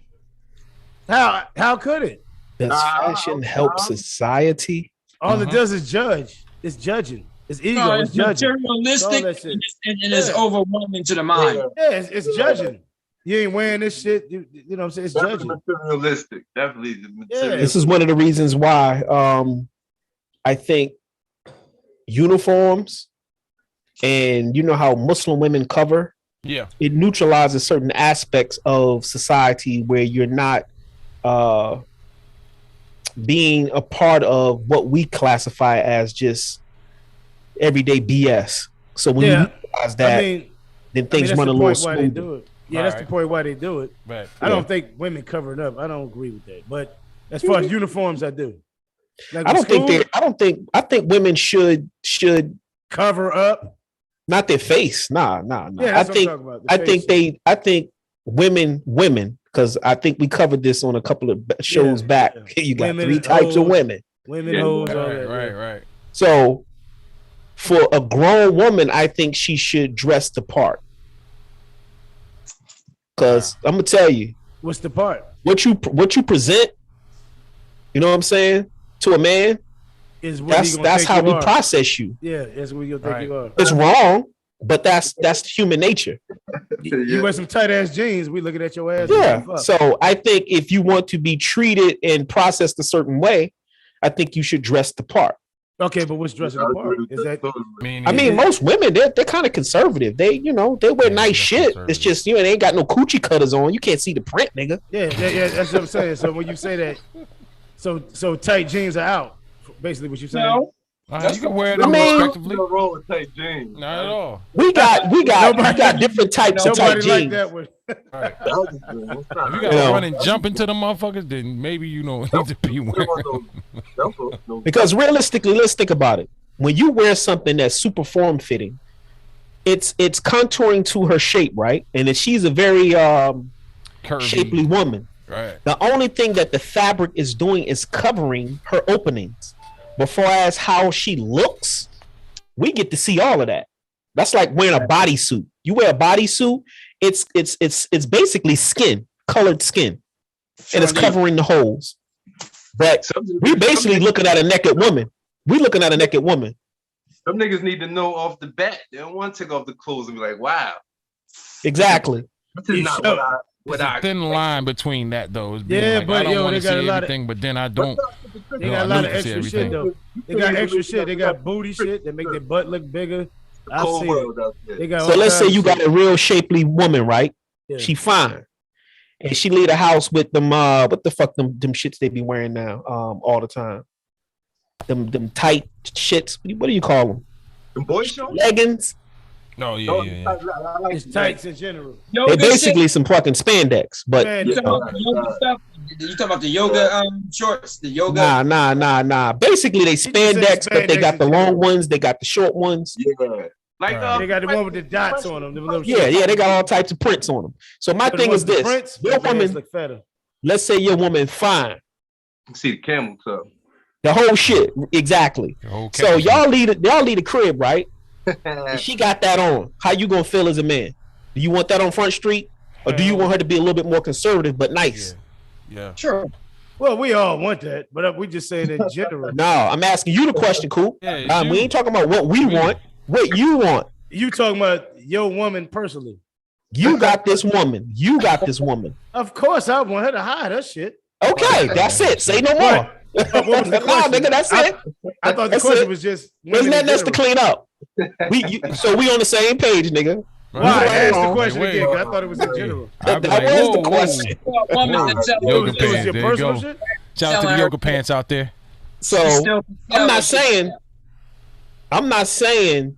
How could it? Does fashion help society? All it does is judge. It's judging. It's ego. No, it's it's judging. materialistic All that shit. and it's overwhelming to the mind. Yeah, it's judging. You ain't wearing this shit. You know what I'm saying? It's Definitely judging. materialistic. Definitely the materialistic. This is one of the reasons why I think uniforms and you know how Muslim women cover, Yeah. it neutralizes certain aspects of society where you're not being a part of what we classify as just everyday BS. So when you realize that, then things run a little smoother. Do it. Yeah, that's the point why they do it. Right. I don't think women cover it up. I don't agree with that. But as far as uniforms, I do. Like I think women should cover up. Not their face. Nah. Yeah, I think women, because I think we covered this on a couple of shows back. You got women 3 types of women. Women, hoes, all that. Right. So for a grown woman, I think she should dress the part. Because I'm gonna tell you, what's the part? What you present, you know what I'm saying, to a man, is what that's how we process you. Yeah, that's what you'll think you are. It's wrong, but that's human nature. You wear some tight ass jeans, we looking at your ass. Yeah. So I think if you want to be treated and processed a certain way, I think you should dress the part. Okay, but what's dressing the part? Is that? I mean, most women they're kind of conservative. They wear nice shit. It's just they ain't got no coochie cutters on. You can't see the print, nigga. Yeah. That's what I'm saying. So when you say that, so tight jeans are out. Basically, what you saying? No. You can wear them respectively. No wrong with tight jeans. Not at all. We got different types of tight jeans. Like that one. Right. If you got to run and jump into the motherfuckers, then maybe you don't need to be wearing them. Because realistically, let's think about it. When you wear something that's super form fitting, it's contouring to her shape, right? And if she's a very shapely woman, right? The only thing that the fabric is doing is covering her openings. But far as how she looks, we get to see all of that. That's like wearing a bodysuit. You wear a bodysuit, it's basically skin, colored skin, and it's covering the holes. But we basically looking at a naked woman. We looking at a naked woman. Some niggas need to know off the bat. They don't want to take off the clothes and be like, "Wow." Exactly. This is not what There's a thin line between that though. But I don't want they to got see a lot everything, but then I don't. They got a lot of extra shit though. They got extra shit. They got booty shit that make their butt look bigger. I see it. They got so let's say you got a real shapely woman, right? Yeah. She fine, and she leave the house with them. What the fuck them shits they be wearing now? All the time. Them tight shits. What do you call them? Them boy shorts? Leggings. No, yeah. It's tights in general. They're basically some fucking spandex, but you talking about the yoga stuff? You talking about the yoga shorts? The yoga? Nah. Basically, they spandex, but they got the long ones, they got the short ones. Yeah. Like they got the one with the dots on them. Yeah, they got all types of prints on them. So my thing is this: your woman, let's say your woman fine. You can see the camel toe. The whole shit, exactly. So y'all leave the crib, right? She got that on. How you gonna feel as a man? Do you want that on Front Street, or do you want her to be a little bit more conservative but nice? Yeah. Sure. Well, we all want that, but we just saying in general. No, I'm asking you the question, Coop. Yeah, we ain't talking about what we want. What you want? You talking about your woman personally? You got this woman. You got this woman. Of course, I want her to hide her shit. Okay, that's it. Say no more. What was the question? Nigga, that's it. I thought the question was just. There's nothing else to clean up. So we on the same page, nigga. Why? Ask the question again. I thought it was in general. That was the question. Yoga pants. There you go. Shout out to the yoga pants out there. So I'm not saying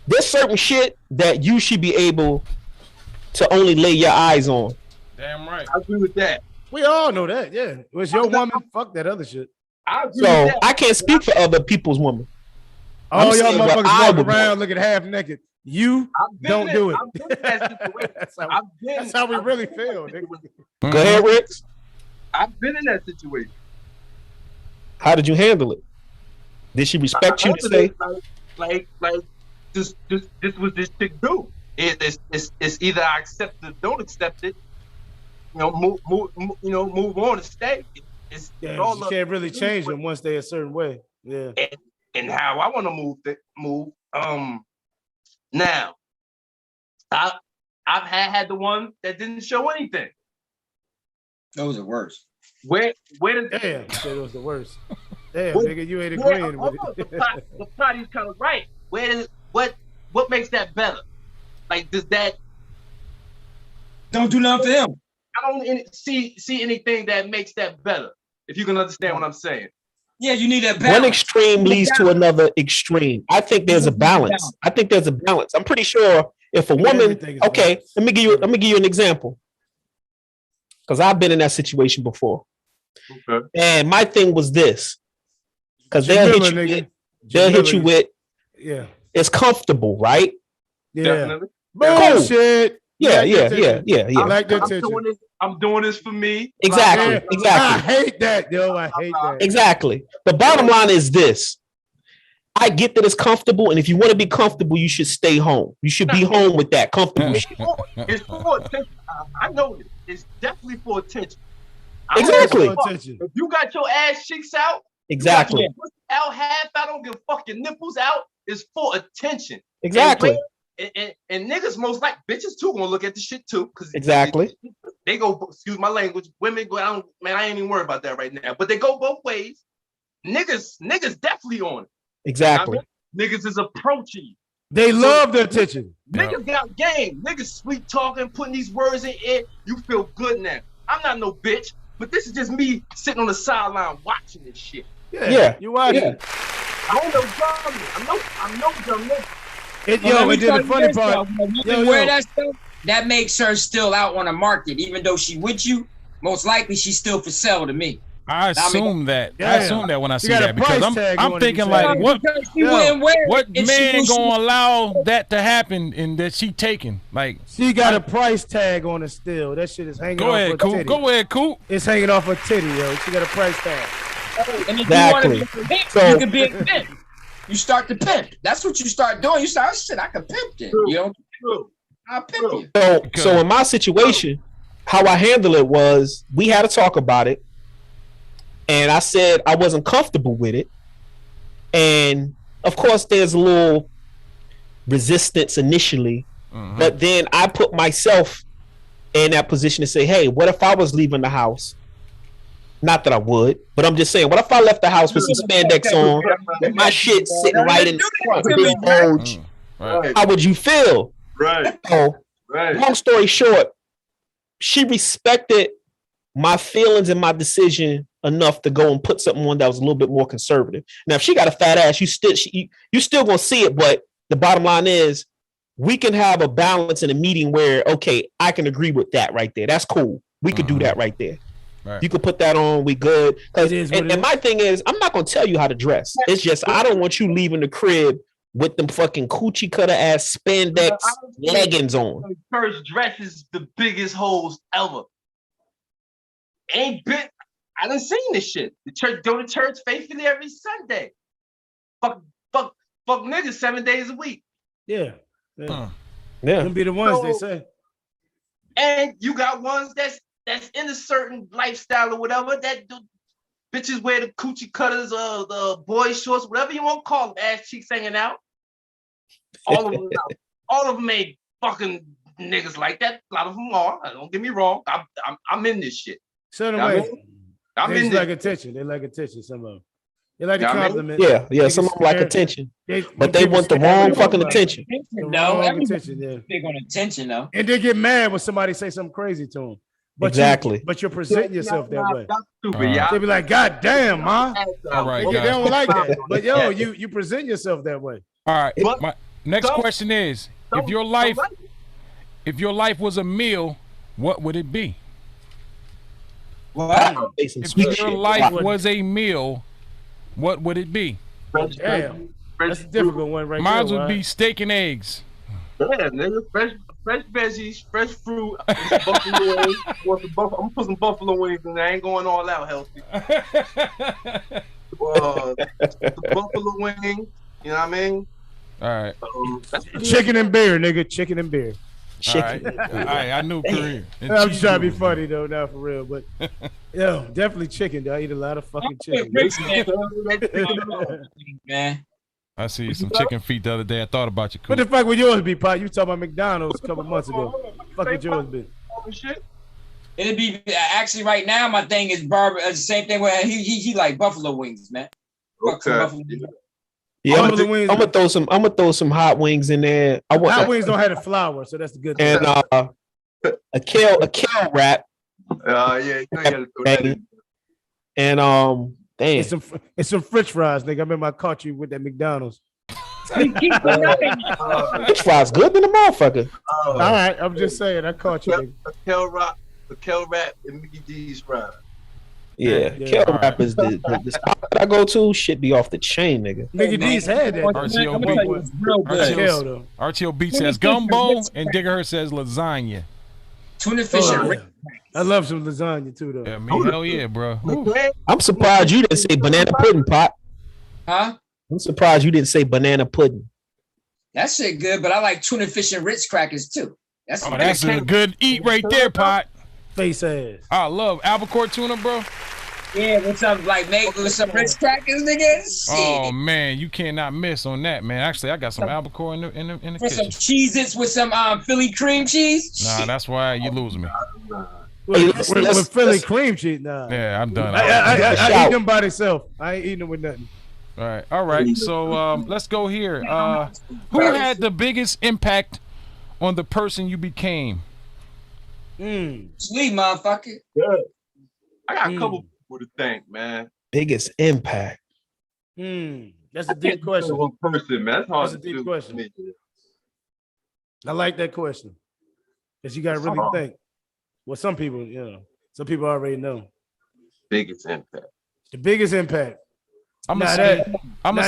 there's certain shit that you should be able to only lay your eyes on. Damn right. I agree with that. We all know that. Yeah, it was your woman. Fuck that other shit. So I can't speak for other people's women. All y'all motherfuckers walk around looking half naked. You don't do it. That's how we really feel. Go ahead, Rick. I've been in that situation. How did you handle it? Did she respect you to stay? Like this was this chick do. It's either I accept it or don't accept it. move on and stay. It's Yeah, all you up can't to really you. change them once they're a certain way. Yeah. And how I want to move. Now, I've had the one that didn't show anything. Those are worse. Where does Damn, you said it was the worst. Damn, What- nigga, you ain't agreeing with it. The party's kind of right. What makes that better? Like, does that? Don't do nothing for him. I don't see anything that makes that better. If you can understand what I'm saying. Yeah, you need that balance. One extreme leads to another extreme. I think there's a balance. I'm pretty sure if a woman, Everything is okay, balanced. let me give you an example. Because I've been in that situation before. Okay. And my thing was this. Because they'll hit you with, Yeah. it's comfortable, right? Yeah. Definitely. Bullshit. Yeah. I like that attention. I'm doing this for me. Exactly. I hate that, yo. I hate that. Exactly. The bottom line is this. I get that it's comfortable, and if you want to be comfortable, you should stay home. You should be home with that comfortable shit. It's for attention. I know it. It's definitely for attention. Exactly. If you got your ass cheeks out, Exactly. you got your pussy out half, I don't give a fuck your nipples out. It's for attention. Exactly. And niggas most like bitches too gonna look at the shit too. Cause Exactly. they go, excuse my language, women go, I ain't even worried about that right now. But they go both ways. Niggas definitely on it. Exactly. I mean, niggas is approaching you. They love the attention. Niggas got game. Niggas sweet talking, putting these words in it. You feel good now. I'm not no bitch, but this is just me sitting on the sideline watching this shit. Yeah. You watching. Yeah. I ain't no dumb. I'm no dumb nigga. And then the funny part, Wear that stuff, that makes her still out on the market, even though she with you. Most likely, she's still for sale to me. I assume that. Yeah. I assume that when I see got a that because price tag I'm on it, thinking you like, said. what She wouldn't wear it what if she man knew she- gonna allow that to happen and that she taking? Like, she got a price tag on it still. That shit is hanging go off ahead, her Coop. titty. Go ahead, Coop. It's hanging off her titty, yo. She got a price tag. And if Exactly. you want to be a pimp, So- you can be a pimp. You start to pimp. That's what you start doing. You start, shit, I can pimp it. You know, True. I'll pimp you. So in my situation, how I handle it was we had to talk about it. And I said I wasn't comfortable with it. And of course, there's a little resistance initially. Mhm. But then I put myself in that position to say, hey, what if I was leaving the house? Not that I would, but I'm just saying, what if I left the house with some spandex on, with my shit sitting right in front of the big bulge? Right. How would you feel? Right. So, Right. long story short, she respected my feelings and my decision enough to go and put something on that was a little bit more conservative. Now, if she got a fat ass, you still gonna see it, but the bottom line is we can have a balance in a meeting where, okay, I can agree with that right there. That's cool. We could do that right there. Right. You could put that on. We good. It is what it And my thing is, I'm not gonna tell you how to dress. It's just I don't want you leaving the crib with them fucking coochie cutter ass spandex leggings on. Church dress is the biggest hoes ever. Ain't been. I done seen this shit. The church go to church faithfully every Sunday. Fuck niggas 7 days a week. Yeah. Huh. Yeah. Them be the ones they So- say. And you got ones that's in a certain lifestyle or whatever that do, bitches wear the coochie cutters, the boy shorts, whatever you want to call them, ass cheeks hanging out. All of them ain't fucking niggas like that. A lot of them are. Don't get me wrong. I'm in this shit. Certain I ways. mean, I'm They in just this. like attention. They like attention, some of them. They like the Yeah, I mean- compliment. Yeah. Some of them like attention, but they people want the stare at wrong them fucking like- attention. The No, wrong everybody's attention, yeah. big on attention, though. And they get mad when somebody say something crazy to them. Exactly. But you're presenting yourself that way. That's stupid, y'all. They be like, God damn, ma. All right, They guys. don't like that. But yo, you present yourself that way. All right. But- My next So- question is: So- if your life was a meal, what would it be? What? Say some If sweet your shit. life was a meal, what would it be? Damn. That's a difficult one right Mine there. would be steak and eggs. Yeah, nigga, fresh veggies, fresh fruit, buffalo wings. I'm gonna put some buffalo wings in there. I ain't going all out healthy. The buffalo wing, you know what I mean? All right. That's Chicken and beer, nigga. Chicken and beer. Chicken. All right, I knew Korean. And I'm cheese trying to be doodles. funny though, now for real, but yo, definitely chicken. Dude. I eat a lot of fucking chicken. Man. I see some chicken feet the other day. I thought about you. What the fuck would yours be, Pot? You talking about McDonald's a couple months ago. Fuck would yours be? Shit. It'd be actually right now. My thing is barber. The same thing where he like buffalo wings, man. Fuck some Okay. buffalo wings. Yeah, I'm Buffalo wings. gonna throw some. I'm gonna throw some hot wings in there. I want Hot wings don't have the flour, so that's the good thing. and a kale wrap Yeah, you gotta throw that in. and damn. It's some French fries, nigga. I remember I caught you with that McDonald's. French fries good than a motherfucker. All right, I'm just saying, I caught you. Nigga. The Kel Rap and Mickey D's fries. Yeah, Yeah. kale All wrap is the spot that I go to. Shit be off the chain, nigga. Nigga D's had that. I'm RTO gonna tell you, it's real good. Kale though. RTO Beat says gumbo and Digger says lasagna. Tuna fish Oh, and yeah. I love some lasagna too, though. Yeah, me, hell yeah, bro. Woo. I'm surprised you didn't say banana pudding, Pot. huh? I'm surprised you didn't say banana pudding. That shit good, but I like tuna fish and Ritz crackers too. That's Oh, that's a good eat right there, Pot. Face ass. I love albacore tuna, bro. yeah. With some like made with some Ritz crackers, nigga. Shit. Oh man, you cannot miss on that, man. Actually, I got some albacore in the With some kitchen. Cheez-Its with some Philly cream cheese. Nah, Shit. that's why you lose me. With Philly cream cheese, nah. Yeah, I'm done. I eat them by themselves. I ain't eating them with nothing. All right. So let's go here. Who had the biggest impact on the person you became? Sweet motherfucker. I got a couple people to thank, man. Biggest impact. That's a deep question. One person, man. That's hard That's a to deep do. question. I like that question. Because you got to really think. Well, some people already know. Biggest impact. The biggest impact. I'm Nah, gonna say,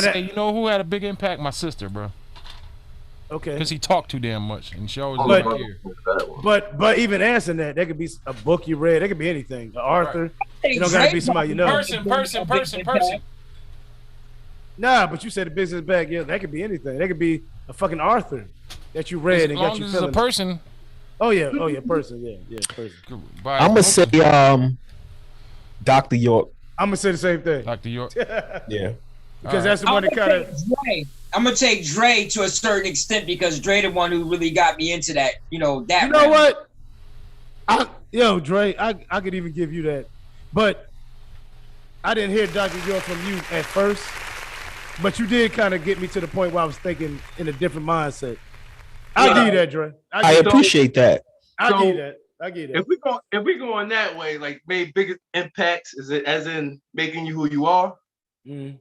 that- you know who had a big impact? My sister, bro. Okay. Because he talked too damn much, and she always But- was right here. But even answering that could be a book you read. That could be anything. An author. You don't got to be somebody you know. Person. Nah, but you said the business bag. Yeah, that could be anything. That could be a fucking author that you As read and got long you as it's a feeling. person. Oh yeah, person. Yeah, person. I'm gonna say Dr. York. I'm gonna say the same thing Dr. York. Yeah. because that's the one that kind of. I'm gonna take Dre to a certain extent because Dre the one who really got me into that. You know that. You know realm. what? Dre, I could even give you that, but I didn't hear Dr. York from you at first, but you did kind of get me to the point where I was thinking in a different mindset. I'll give you that, Dre. I appreciate that. I'll give you that. I get it. If we going that way, like made biggest impacts, is it as in making you who you are? I'm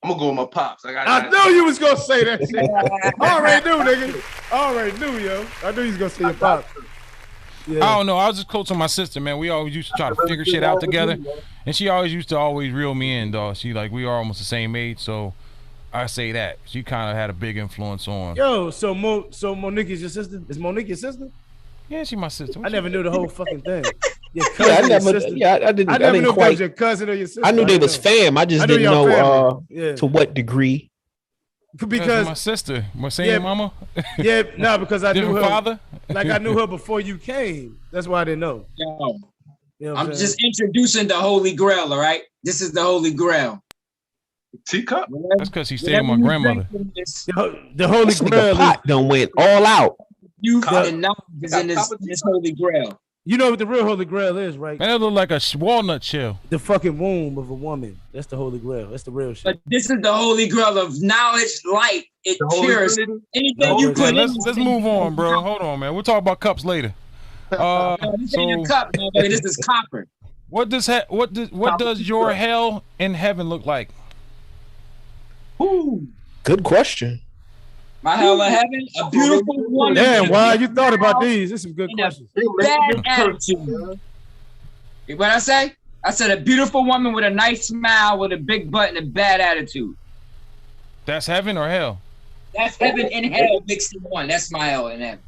gonna go with my pops. I knew you was gonna say that shit. I already knew, nigga. I already knew, yo. I knew you was gonna say your pop. Yeah. I don't know. I was just close to my sister, man. We always used to try to figure shit out together, and she always used to reel me in, dog. She we are almost the same age, so I say that she kind of had a big influence on. Yo, so Monique is your sister? Is Monique your sister? Yeah, she my sister. I never knew the whole fucking thing. Your Yeah, cousin, I your never. sister. Yeah, I didn't. I I never didn't knew if that quite. was your cousin or your sister. I knew they didn't was know. fam. I just I knew didn't y'all know family. Yeah. to what degree. Because my Because sister, my same Yeah. mama, because I knew different her. father. Like I knew her before you came. That's why I didn't know. Yo, You know what I'm saying? just introducing the Holy Grail. All right, this is the Holy Grail. Teacup. That's because he stayed with my grandmother. the Holy This nigga Grail. Is, Pot done went all out. Youth Cop- and knowledge is in this Holy Grail. you know what the real Holy Grail is, right? Man, that look like a walnut shell. The fucking womb of a woman. That's the Holy Grail. That's the real shit. But this is the Holy Grail of knowledge, light. It The Holy cures Trinity. anything you Holy put Man, in. let's move on, bro. Hold on, man. We'll talk about cups later. This ain't a So cup, motherfucker. This is copper. what does your hell and heaven look like? Good question. My hell of heaven, a beautiful woman. Damn, why you thought about these? This is some good In a questions. bad attitude. What I say? I said a beautiful woman with a nice smile, with a big butt and a bad attitude. That's heaven or hell? That's heaven and hell mixed in one. That's my hell and heaven.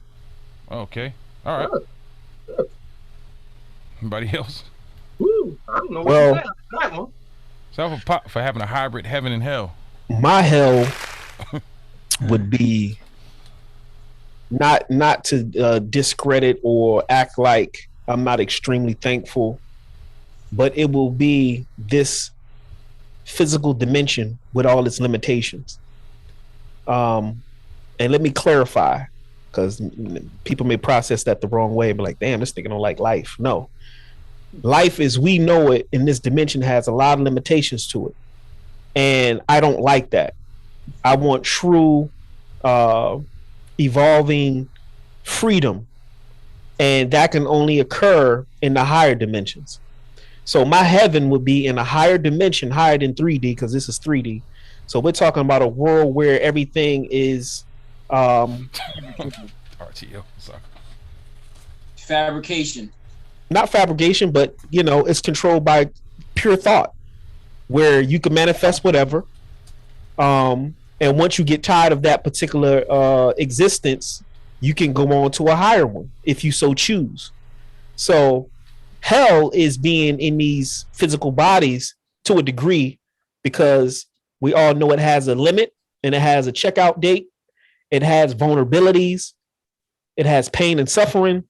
Okay. All right. Anybody else? I don't know. Well- What that one. So for Pop for having a hybrid heaven and hell. My hell would be not to discredit or act like I'm not extremely thankful, but it will be this physical dimension with all its limitations. And let me clarify, because people may process that the wrong way, but like, damn, this nigga don't like life. No, life as we know it in this dimension has a lot of limitations to it, and I don't like that. I want true evolving freedom, and that can only occur in the higher dimensions. So my heaven would be in a higher dimension, higher than 3D, because this is 3D. So we're talking about a world where everything is RTO, sorry. Fabrication. Not fabrication, but it's controlled by pure thought, where you can manifest whatever. And once you get tired of that particular existence, you can go on to a higher one if you so choose. So hell is being in these physical bodies to a degree, because we all know it has a limit and it has a checkout date. It has vulnerabilities. It has pain and suffering.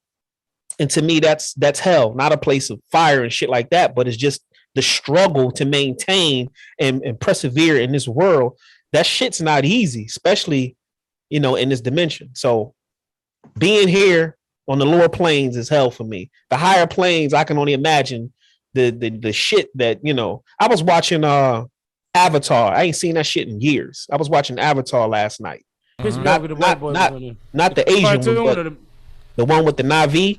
And to me, that's hell, not a place of fire and shit like that, but it's just the struggle to maintain and persevere in this world. That shit's not easy, especially, in this dimension. So being here on the lower planes is hell for me. The higher planes, I can only imagine the shit that, I was watching Avatar. I ain't seen that shit in years. I was watching Avatar last night. Not the Asian one, but the one with the Na'vi.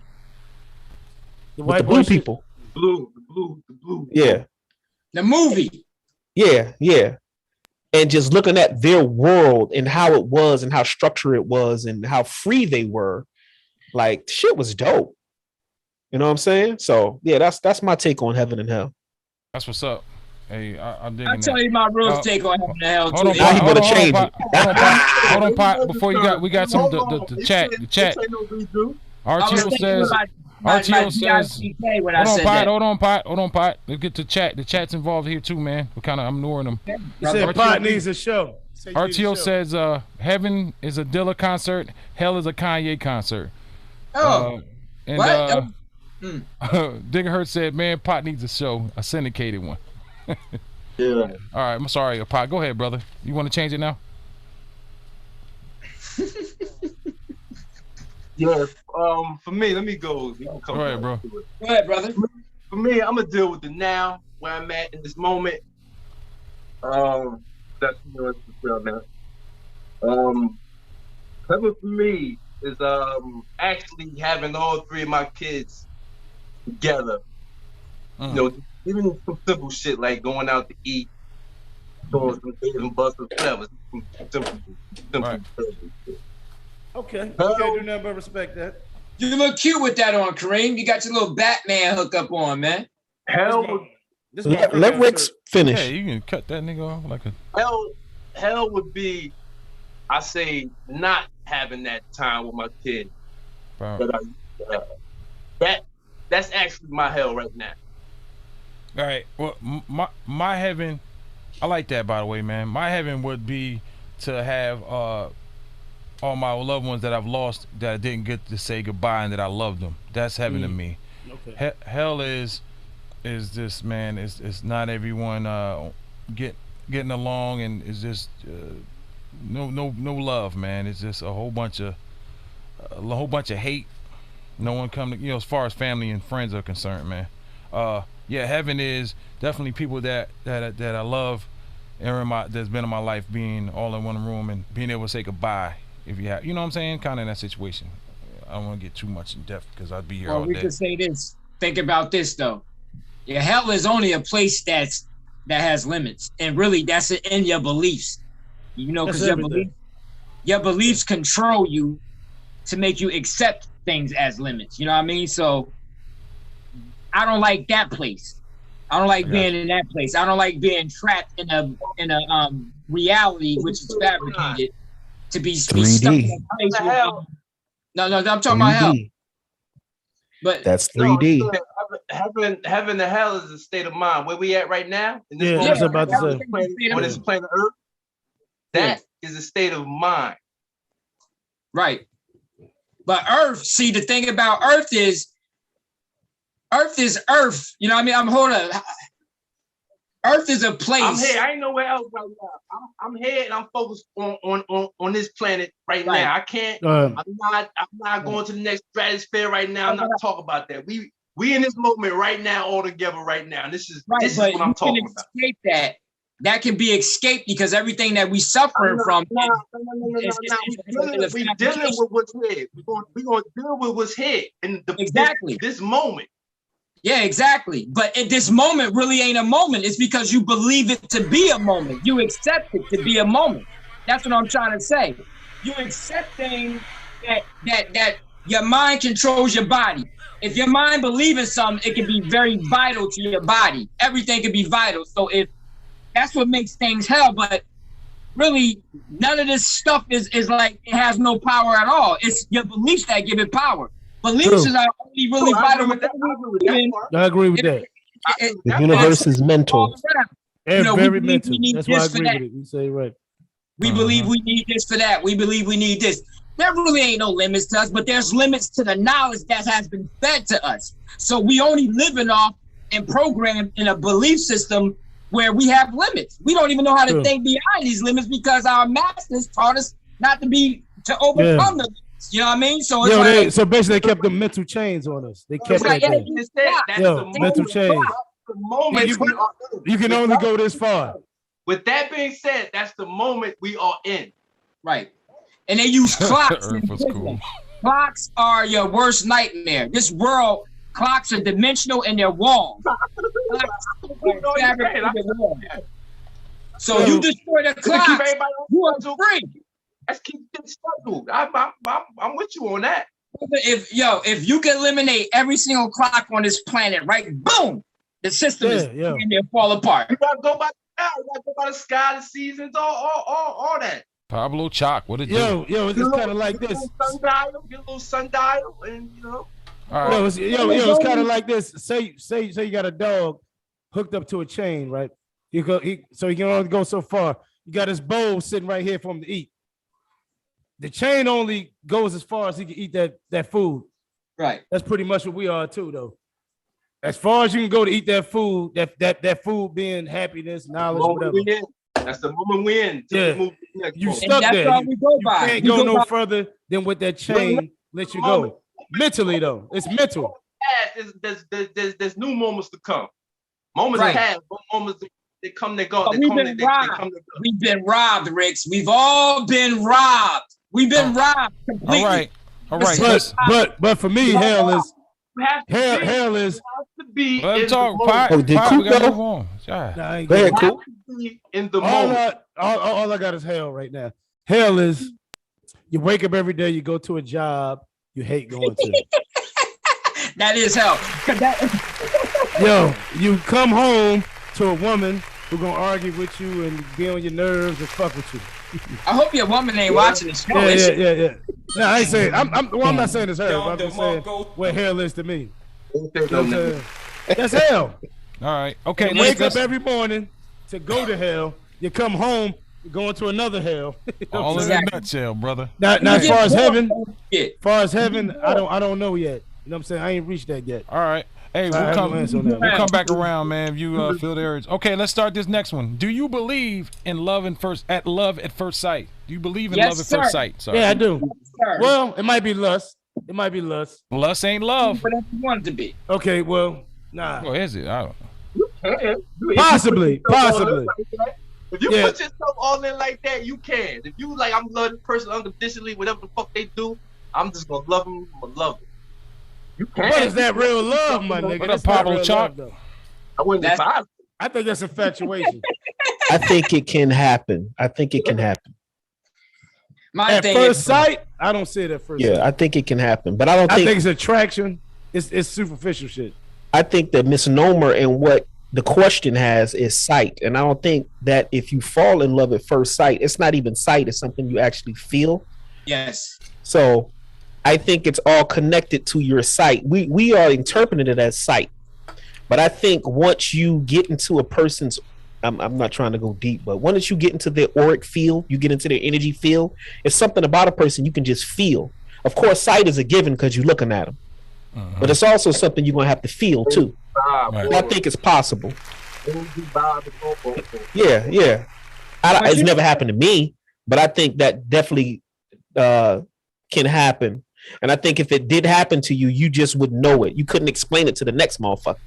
With the blue people. The blue. Yeah. The movie. Yeah. And just looking at their world and how it was and how structured it was and how free they were, like, shit was dope. You know what I'm saying? So yeah, that's my take on heaven and hell. That's what's up. Hey, I'm digging I'll tell you my real take on heaven and hell too. Now he better change it. Hold on, Pot. Before we got some the chat. The chat. RTO says. RTO says. Hold on, Pot. Let's get to chat. The chat's involved here too, man. I'm ignoring them. He said Pot needs a show. RTO says heaven is a Dilla concert, hell is a Kanye concert. Oh, and what? Digger Hurt said, man, Pot needs a show, a syndicated one. Yeah. All right, I'm sorry, Pot. Go ahead, brother. You want to change it now? Yeah. For me, let me go. Go ahead, bro. Go ahead, brother. For me, I'm gonna deal with the now, where I'm at in this moment. That's now. Heaven for me is actually having all three of my kids together. Even some simple shit like going out to eat, doing some Dave and Buster's, whatever. Simple right. shit. Okay. You can't do nothing but respect that. You look cute with that on, Kareem. You got your little Batman hookup on, man. Hell, let Rick finish. Hey, you can cut that nigga off like a hell would be, I say, not having that time with my kid. That's actually my hell right now. All right. Well, my heaven, I like that, by the way, man. My heaven would be to have all my loved ones that I've lost that I didn't get to say goodbye and that I loved them. That's heaven to me. Okay. Hell is this, man. It's not everyone getting along, and it's just no love, man. It's just a whole bunch of hate. No one come to, as far as family and friends are concerned, man. Yeah, heaven is definitely people that I love and that's been in my life being all in one room and being able to say goodbye. If you have, you know what I'm saying, kind of in that situation. I don't want to get too much in depth because I'd be here all day. We could say this. Think about this though. Yeah, hell is only a place that has limits, and really that's in your beliefs. Because your beliefs control you to make you accept things as limits. You know what I mean? So I don't like that place. I don't like being in that place. I don't like being trapped in a reality which is fabricated to be stuck in a place with, No, I'm talking 3D. About hell. But that's 3D. Heaven and hell is a state of mind. Where we at right now? In this moment, about to say. On this planet Earth, that is a state of mind. Right. But Earth, see, the thing about Earth is Earth. You know what I mean? I'm holding. Earth is a place. I'm here. I ain't nowhere else right now. I'm here and I'm focused on this planet right now. I can't. I'm not going to the next stratosphere right now. I'm not talking about that. We in this moment right now, all together right now. This is what I'm talking about. Escape that. That can be escaped because everything that we suffer from. We dealing with what's here. We're going to deal with what's here in this moment. Yeah, exactly. But this moment really ain't a moment. It's because you believe it to be a moment. You accept it to be a moment. That's what I'm trying to say. You accept things that your mind controls your body. If your mind believes in something, it can be very vital to your body. Everything can be vital. So if that's what makes things hell, but really none of this stuff is like it has no power at all. It's your beliefs that give it power. Beliefs are only really vital. I agree with that. The universe is mental. Very mental. That's why I agree with it. You say right. We believe we need this for that. We believe we need this. There really ain't no limits to us, but there's limits to the knowledge that has been fed to us. So we only living off and programmed in a belief system where we have limits. We don't even know how to think behind these limits because our masters taught us not to overcome them. You know what I mean? So it's so basically they kept the mental chains on us. They kept that thing. Mental chains. The moment you can only go this far. With that being said, that's the moment we are in. Right. And they use clocks. Cool. Clocks are your worst nightmare. This world, clocks are dimensional and they're wrong. So you destroy the clock, you are free. Let's keep this scheduled. I'm with you on that. If you can eliminate every single clock on this planet, right? Boom, the system is and they fall apart. You gotta go by the sky, the seasons, all that. Pablo Chalk, what it do? Yo, it's kind of like this. Get a little sundial, and you know. All right. It's kind of like this. Say you got a dog hooked up to a chain, right? So he can only go so far. You got his bowl sitting right here for him to eat. The chain only goes as far as he can eat that food. Right. That's pretty much what we are too, though. As far as you can go to eat that food, that food being happiness, knowledge, whatever. That's the moment we're in. You stuck there. You can't go no further than what that chain lets you go. Mentally, though, it's mental. There's new moments to come. Moments past, moments they come, they go. We've been robbed, Ricks. We've all been robbed. We've been robbed completely. All right. But for me, hell is. Let him talk. Did Coop go? Go ahead, Coop. In the moment. All I got is hell right now. Hell is you wake up every day, you go to a job you hate going to. That is hell. Yo, you come home to a woman who's gonna argue with you and be on your nerves and fuck with you. I hope your woman ain't watching this show. Yeah. No, I ain't saying. I'm not saying it's her. But I'm just saying what hell is to me. That's hell. All right. Okay. You wake up every morning to go to hell. You come home, you're going to another hell. All in a nutshell, brother. Now as far as heaven, I don't know yet. You know what I'm saying? I ain't reached that yet. All right. Hey, we'll come back around, man. If you feel the urge. Okay, let's start this next one. Do you believe in love at first sight? Do you believe in love at first sight? Sorry. Yeah, I do. Well, it might be lust. Lust ain't love. But if you want it to be. Okay, well, nah. Well, is it? I don't know. Possibly. If you put yourself all in like that, you can. If you like, I'm loving the person unconditionally, whatever the fuck they do, I'm just gonna love them. I'm gonna love them. You can. What is that real love, my nigga? What up, Pablo Chalk? I wouldn't advise. I think that's infatuation. I think it can happen. At first sight, I don't see it at first sight. Yeah, I think it can happen, but I think it's attraction. It's superficial shit. I think the misnomer in what the question has is sight, and I don't think that if you fall in love at first sight, it's not even sight; it's something you actually feel. Yes. So, I think it's all connected to your sight. We are interpreting it as sight, but I think once you get into a person's, I'm not trying to go deep, but once you get into their auric field, you get into their energy field. It's something about a person you can just feel. Of course, sight is a given because you're looking at them, but it's also something you're gonna have to feel too. Right. I think it's possible. Yeah. It's never happened to me, but I think that definitely can happen. And I think if it did happen to you, you just would know it. You couldn't explain it to the next motherfucker.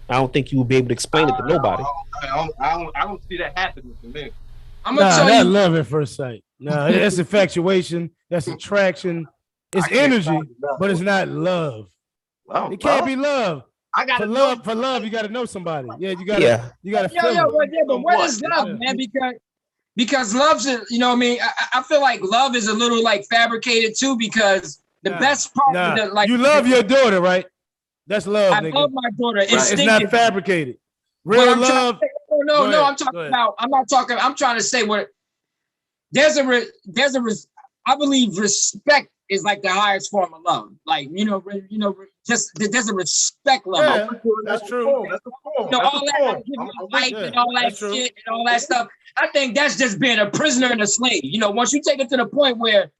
I don't think you would be able to explain it to nobody. I don't see that happening to me. I'm gonna Nah, tell that's you. love at first sight. Nah, that's infatuation. That's attraction. It's I can't energy, find love. but it's not love. Oh, It can't well, be love. I got For love, you got to know somebody. Yeah, you got to. Yeah. You got to Yo, feel yo, it. but what is Yeah. love, man? Because love's, you know what I mean? I feel like love is a little like fabricated too, because the best part Nah, of the, like, you love your daughter, right? That's love, I nigga. love my daughter. It's not Instinctively. fabricated. But Real I'm trying love. to say- no, Go ahead, I'm talking go ahead. about. I'm trying to say what I believe respect is like the highest form of love. Like, just there's a respect level. Yeah, that's true. That's a form. All that like, giving I'm you with life you. and all that That's true. shit and all that stuff. I think that's just being a prisoner and a slave. Once you take it to the point where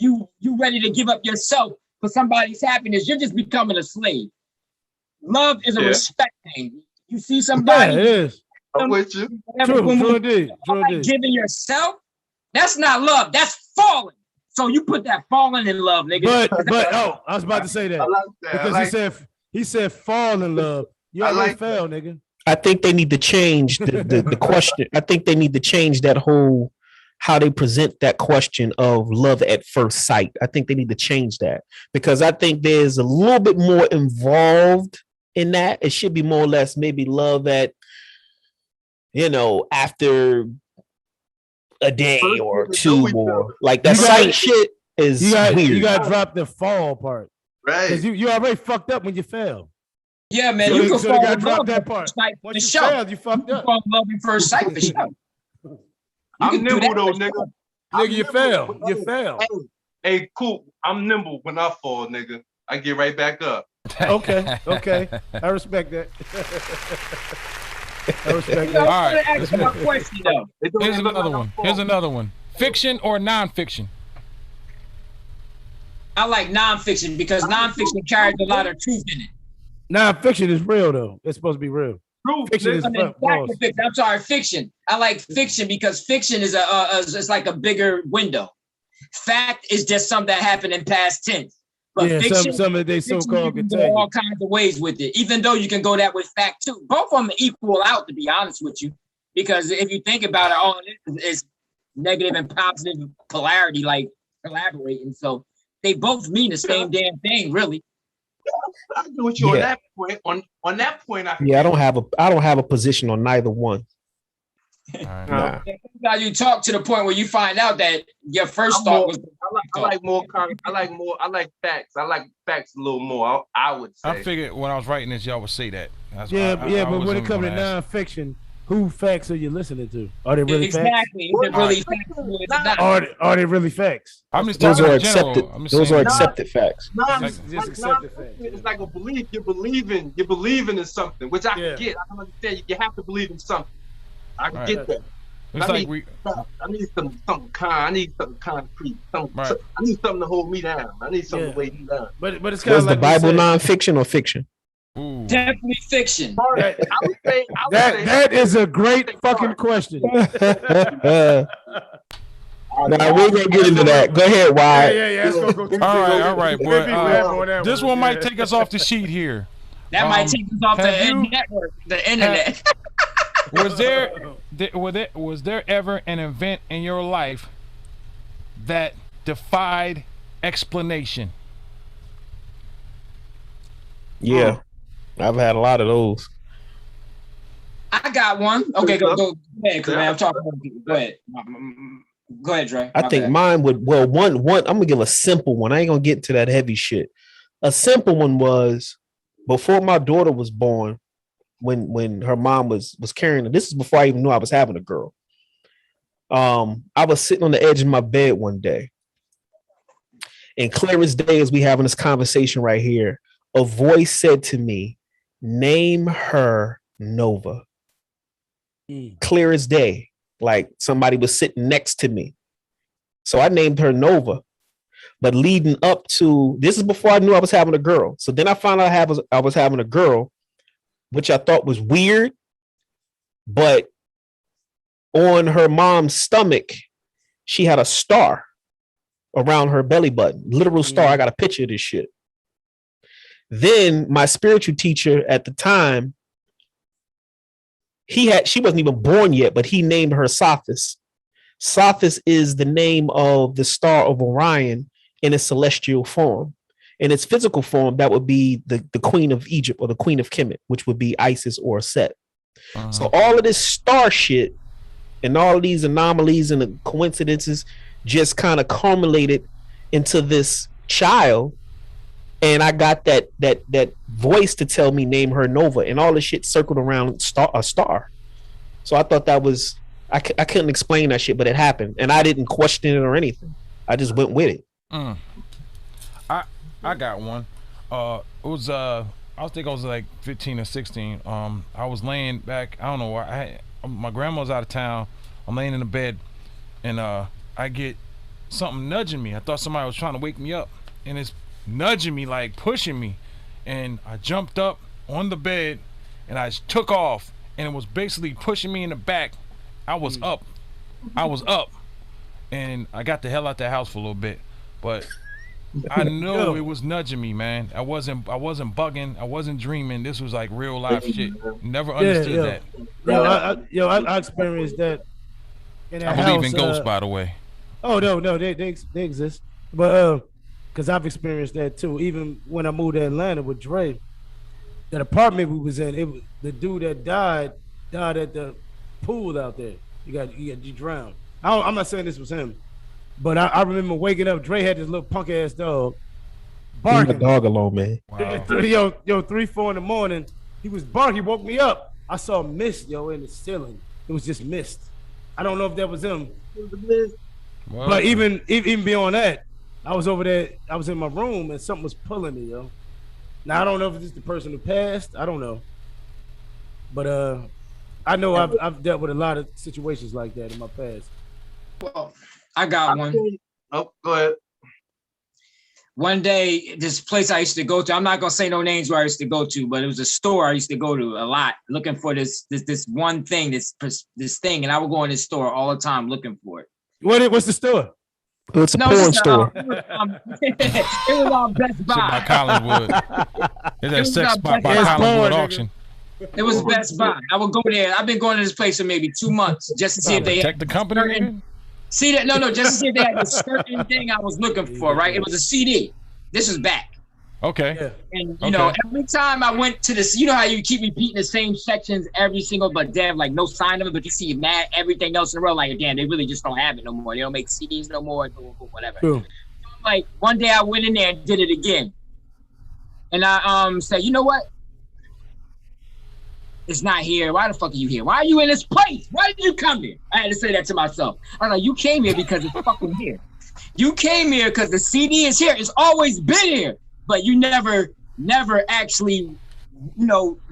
you ready to give up yourself for somebody's happiness, you're just becoming a slave. Love is a Yeah. respect thing. You see Yeah, somebody, it is. I'm with you. whatever, True, when true we- indeed. True like indeed. giving yourself, that's not love. That's falling. So you put that falling in love, nigga. But I was about to say I that like that. because he said fall in love. You I already like fell, nigga. I think they need to change the question. I think they need to change that whole how they present that question of love at first sight. I think they need to change that because I think there's a little bit more involved in that. It should be more or less maybe love at, after a day First or we know two each or other. like that You gotta- sight shit is You weird. got to drop the fall part Right. because you already fucked up when you fell. Yeah, man. So You they- can so they fall gotta in drop love that at part. first sight for Once you sure. failed, you You fucked can up. fall in love at first sight for sure. I'm can do nimble that though, for nigga. sure. Nigga, you nimble. fell. You fell. Hey, cool. I'm nimble when I fall, nigga. I get right back up. Okay. I respect that. I respect You know, that. All I'm right. gonna ask you a question though. It don't Here's even look another like one. I'm Here's falling. another one. Fiction or nonfiction? I like nonfiction because nonfiction carries a lot of truth in it. Non-fiction is real though. It's supposed to be real. Truth, Fiction nigga. is I mean, false. fiction. I'm sorry, fiction. I like fiction because fiction is it's like a bigger window. Fact is just something that happened in past tense. But Yeah, fiction, some of they fiction, you so-called can can go tell all you. kinds of ways with it. Even though you can go that with fact too. Both of them equal out, to be honest with you. Because if you think about it, all it is negative and positive polarity, like collaborating. So they both mean the same damn thing, really. I agree with you on Yeah. that point. On that point, I Yeah, I don't have a position on neither one. All right. Nah. Now you talk to the point where you find out that your first I'm thought more- was I like facts. I like facts a little more. I would say. I figured when I was writing this, y'all would say that. That's why Yeah, I but was when it even comes to gonna ask. non-fiction, who facts are you listening to? Are they really facts? exactly. Is it really facts or is it not? Are they really facts? I'm just Those talking are in general. accepted. I'm just Those saying- are accepted facts. Just accept the fact. It's like a belief. You're believing in something, which I Yeah. can get. I can understand. You have to believe in something. I can Right. get that. It's I like mean- we. I need something I need something concrete. Right. I need something to hold me down. I need something Yeah. to weigh me down. But it's kind Was of the like Bible we said. nonfiction or fiction? Ooh. Definitely fiction. That, I would say that is a great fucking question. Nah, we ain't gonna get into that. Go ahead, Wyatt. Yeah. Let's go. All right, boy. Maybe rap on that This one might take us off the sheet here. That might take us off have the you- network, the internet. Was there ever an event in your life that defied explanation? Yeah, I've had a lot of those. I got one. Okay, go ahead, man. I'm talking. Go ahead. Go ahead, Dre. I think mine would. Well, one. I'm gonna give a simple one. I ain't gonna get into that heavy shit. A simple one was before my daughter was born. When her mom was carrying her. This is before I even knew I was having a girl. I was sitting on the edge of my bed one day, and clear as day as we having this conversation right here, a voice said to me, "Name her Nova." Clear as day, like somebody was sitting next to me. So I named her Nova. But leading up to this is before I knew I was having a girl. So then I found out I was having a girl, which I thought was weird. But on her mom's stomach, she had a star around her belly button, literal star. I got a picture of this shit. Then my spiritual teacher at the time, she wasn't even born yet, but he named her Sophis. Sophis is the name of the star of Orion in its celestial form. In its physical form, that would be the Queen of Egypt or the Queen of Kemet, which would be Isis or Set. So all of this star shit and all of these anomalies and the coincidences just kind of culminated into this child. And I got that voice to tell me name her Nova, and all this shit circled around a star. So I thought that was I couldn't explain that shit, but it happened, and I didn't question it or anything. I just went with it. I got one. It was I think I was like 15 or 16. I was laying back. I don't know why. My grandma's out of town. I'm laying in the bed, and I get something nudging me. I thought somebody was trying to wake me up, and it's nudging me, like pushing me, and I jumped up on the bed and I took off, and it was basically pushing me in the back. I was up, and I got the hell out the house for a little bit, but I know it was nudging me, man. I wasn't bugging. I wasn't dreaming. This was like real life shit. Never understood that. I experienced that in that I believe house, in ghosts, by the way. Oh no, they exist, but because I've experienced that too. Even when I moved to Atlanta with Dre, that apartment we was in, it was the dude that died at the pool out there. You drowned. I'm not saying this was him, but I remember waking up. Dre had this little punk ass dog barking. Leave the dog alone, man. Wow. Yo, 3-4 in the morning, he was barking. He woke me up. I saw mist, in the ceiling. It was just mist. I don't know if that was him. Wow. But even beyond that, I was over there. I was in my room and something was pulling me, yo. Now I don't know if it's the person who passed. I don't know, but I know I've dealt with a lot of situations like that in my past. Well, I got one. Oh, go ahead. One day, this place I used to go to, I'm not gonna say no names where I used to go to, but it was a store I used to go to a lot, looking for this one thing, this thing, and I would go in this store all the time looking for it. What's the store? It's a porn store. It was on Best Buy. By Collinswood. It's that sex spot by Collinswood auction. It was Best Buy. I would go there. I've been going to this place for maybe 2 months just to see if they check the company. See that? No, just to see if they had the certain thing I was looking for. Right? It was a CD. This was back. Okay. Yeah. And you know, every time I went to this, you know how you keep repeating the same sections every single, but damn, like no sign of it, but you see everything else in a row. Like damn, they really just don't have it no more. They don't make CDs no more. Whatever. True. Like one day I went in there and did it again, and I said, you know what? It's not here. Why the fuck are you here? Why are you in this place? Why did you come here? I had to say that to myself. I was like, you came here because it's fucking here. You came here because the CD is here. It's always been here. But you never actually,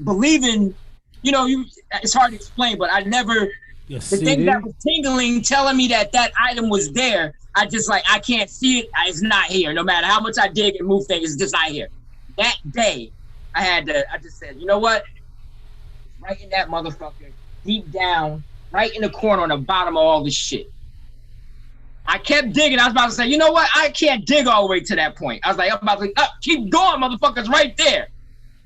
believe in, it's hard to explain, but I never, the thing that was tingling, telling me that item was there, I just I can't see it. It's not here. No matter how much I dig and move things, it's just not here. That day, I just said, you know what? Right in that motherfucker, deep down, right in the corner on the bottom of all this shit. I kept digging. I was about to say, you know what? I can't dig all the way to that point. I was like, I'm about to keep going, motherfuckers, right there.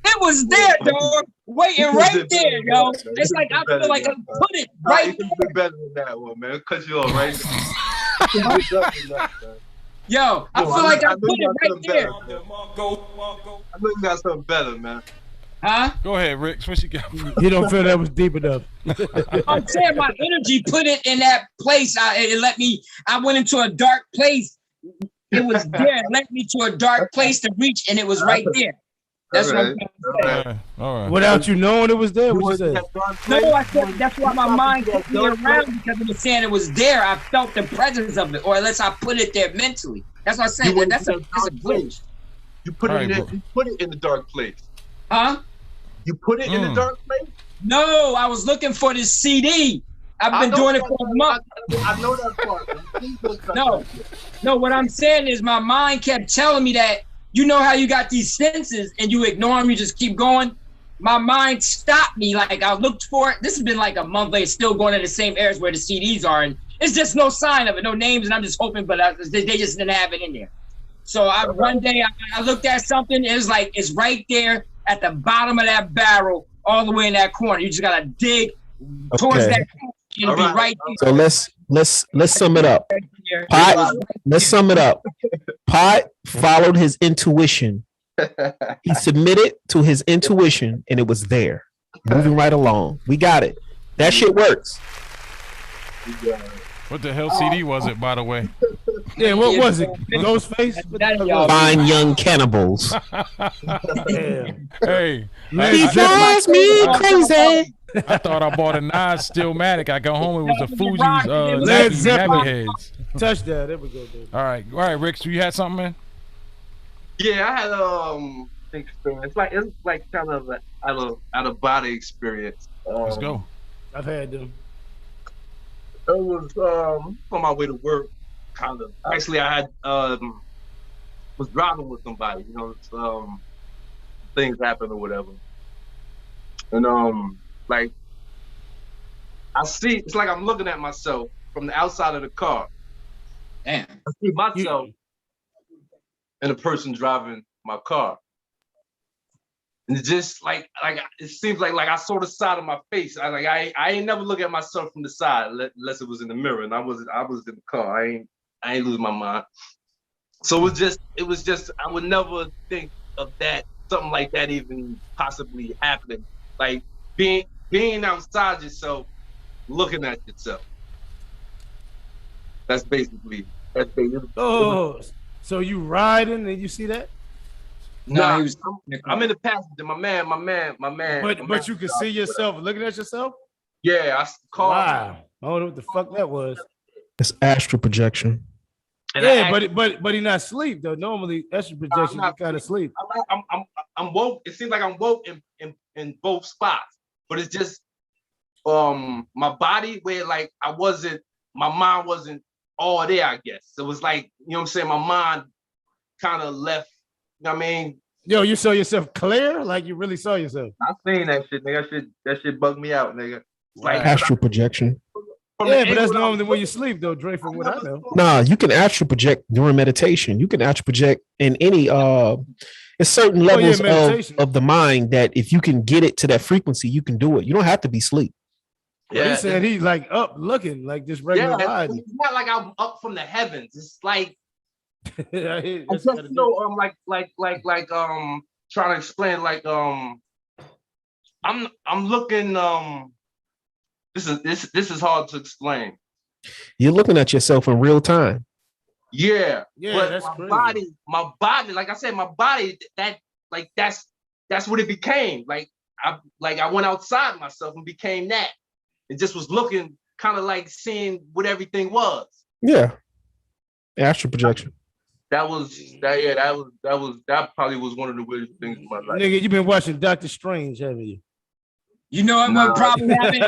It was there, dog. Waiting right there, yo. It's like I feel like I put it right there. You better than that one, man. Cut you off right now. Yo, I feel like I put it right there. I know you got something better, man. Huh? Go ahead, Rick. What you got? You don't feel that was deep enough. I'm saying my energy put it in that place. I went into a dark place. It was there. It led me to a dark place to reach, and it was right there. That's what I'm trying to say. All right. Without you knowing it was there, what you said? No, I said that's why my mind took me around, because it was saying it was there. I felt the presence of it, or unless I put it there mentally. That's what I said. That's a glitch. You put it in. You put it in the dark place. Huh? You put it in the dark place? No, I was looking for this CD. I've been doing it for a month. I know that part. No, what I'm saying is my mind kept telling me that, you know how you got these senses and you ignore them, you just keep going. My mind stopped me. Like I looked for it. This has been like a month later, still going to the same areas where the CDs are. And it's just no sign of it, no names. And I'm just hoping, but they just didn't have it in there. So one day I looked at something. It was like, it's right there at the bottom of that barrel, all the way in that corner. You just got to dig towards that corner. It'll be right there. So let's sum it up. Pot, let's sum it up. Pot followed his intuition. He submitted to his intuition, and it was there. Moving right along. We got it. That shit works. What the hell CD was it, by the way? Yeah, what was it? Ghostface? Fine young cannibals. Damn. Hey, He drives me crazy. I thought I bought a Nas Stillmatic. I got home, it was a Fuji's Led Nappy Zeppelin. Heads. Touchdown. There we go, baby. All right, Rick. So you had something, man? Yeah, I had experience. It's like kind of an out of body experience. Let's go. I've had them. It was on my way to work, kind of. Actually, I had was driving with somebody. Things happen or whatever, and like I see, it's like I'm looking at myself from the outside of the car. Damn. I see myself and the person driving my car. And it's just like it seems like I saw the side of my face. I ain't never look at myself from the side unless it was in the mirror, and I was in the car. I ain't losing my mind. So it was just I would never think of that, something like that even possibly happening. Like being outside yourself, looking at yourself. That's basically. Oh, so you riding and you see that? No, I'm I'm in the passenger. My man. But you can see yourself looking at yourself? Yeah, I called. Wow. I don't know what the fuck that was. It's astral projection. Yeah, but he not asleep though. Normally astral projection you kind of sleep. I'm woke. It seems like I'm woke in both spots, but it's just my body where like my mind wasn't all there, I guess. So it was like, you know what I'm saying, my mind kind of left. You know what I mean? Yo, you saw yourself clear? Like you really saw yourself? I seen that shit, nigga. That shit bugged me out, nigga. Like Astral projection. Yeah, but that's normally when you sleep, though, Dre. From what I know. Nah, you can astral project during meditation. You can astral project in any it's certain levels of the mind that if you can get it to that frequency, you can do it. You don't have to be asleep. Yeah, he said he's like up looking like just regular eyes. It's not like I'm up from the heavens. It's like I just trying to explain like I'm looking this is hard to explain. You're looking at yourself in real time. Yeah, but that's my body, like I said, my body that's what it became. Like I went outside myself and became that. It just was looking kind of like seeing what everything was. Yeah. Astral projection. That probably was one of the weirdest things in my life. Nigga, you've been watching Doctor Strange, haven't you? You know what problem happened?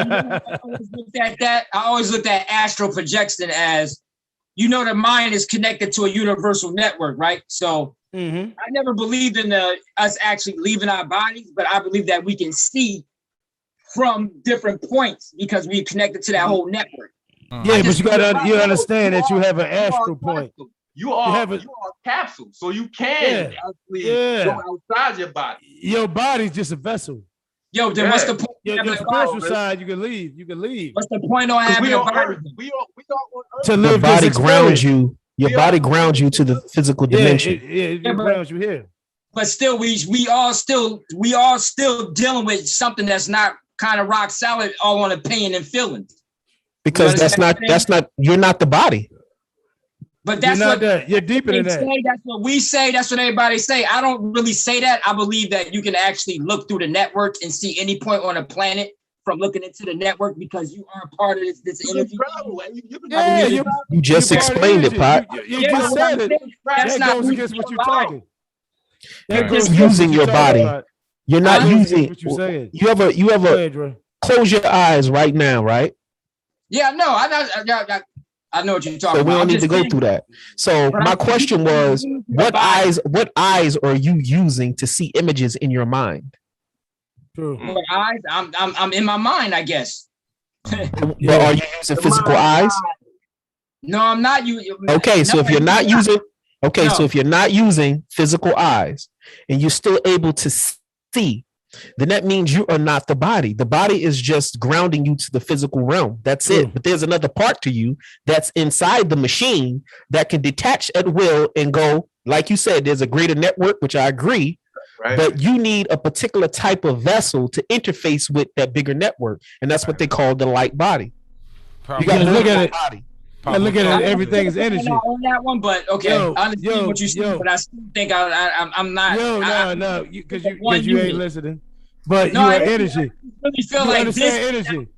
I always looked at astral projection as, the mind is connected to a universal network, right? So I never believed in us actually leaving our bodies, but I believe that we can see from different points because we connected to that whole network. Yeah, but you understand that you have an astral point. You are a capsule, so you can actually go outside your body. Your body's just a vessel. Yo, then what's the point? Your spiritual side, you can leave. What's the point on having a body? We don't to live. Your body grounds you. Your body grounds you to the physical dimension. It grounds you here. But still, we all still dealing with something that's not kind of rock solid, all on opinion and feelings. Because that's not you're not the body. But that's what you're deeper than that. That's what we say. That's what everybody say. I don't really say that. I believe that you can actually look through the network and see any point on a planet from looking into the network because you are part of this energy. You just explained it, Pot. You just said it. That goes against what you're talking. You're using your body. You're not using what you're saying. You ever close your eyes right now, right? Yeah, no, I I know what you're So talking we about. don't I'm need just to go saying- through that. So But my I'm- question was, what eyes are you using to see images in your mind? True. But I'm in my mind, I guess. But are you using physical eyes? No, I'm not. You Okay, so no, if you're not I'm using, okay, No. so if you're not using physical eyes and you're still able to see, then that means you are not the body. The body is just grounding you to the physical realm. That's True. it. But there's another part to you that's inside the machine that can detach at will and go, like you said, there's a greater network, which I agree. Right. But you need a particular type of vessel to interface with that bigger network. And that's what they call the light body. You got to Look at it. body. I look at it. Everything is energy. on that one, but okay, Yo, I understand what you said, but I still think I'm not. No, because you one ain't unit. listening. But No, you are I energy. really feel You like understand this. energy.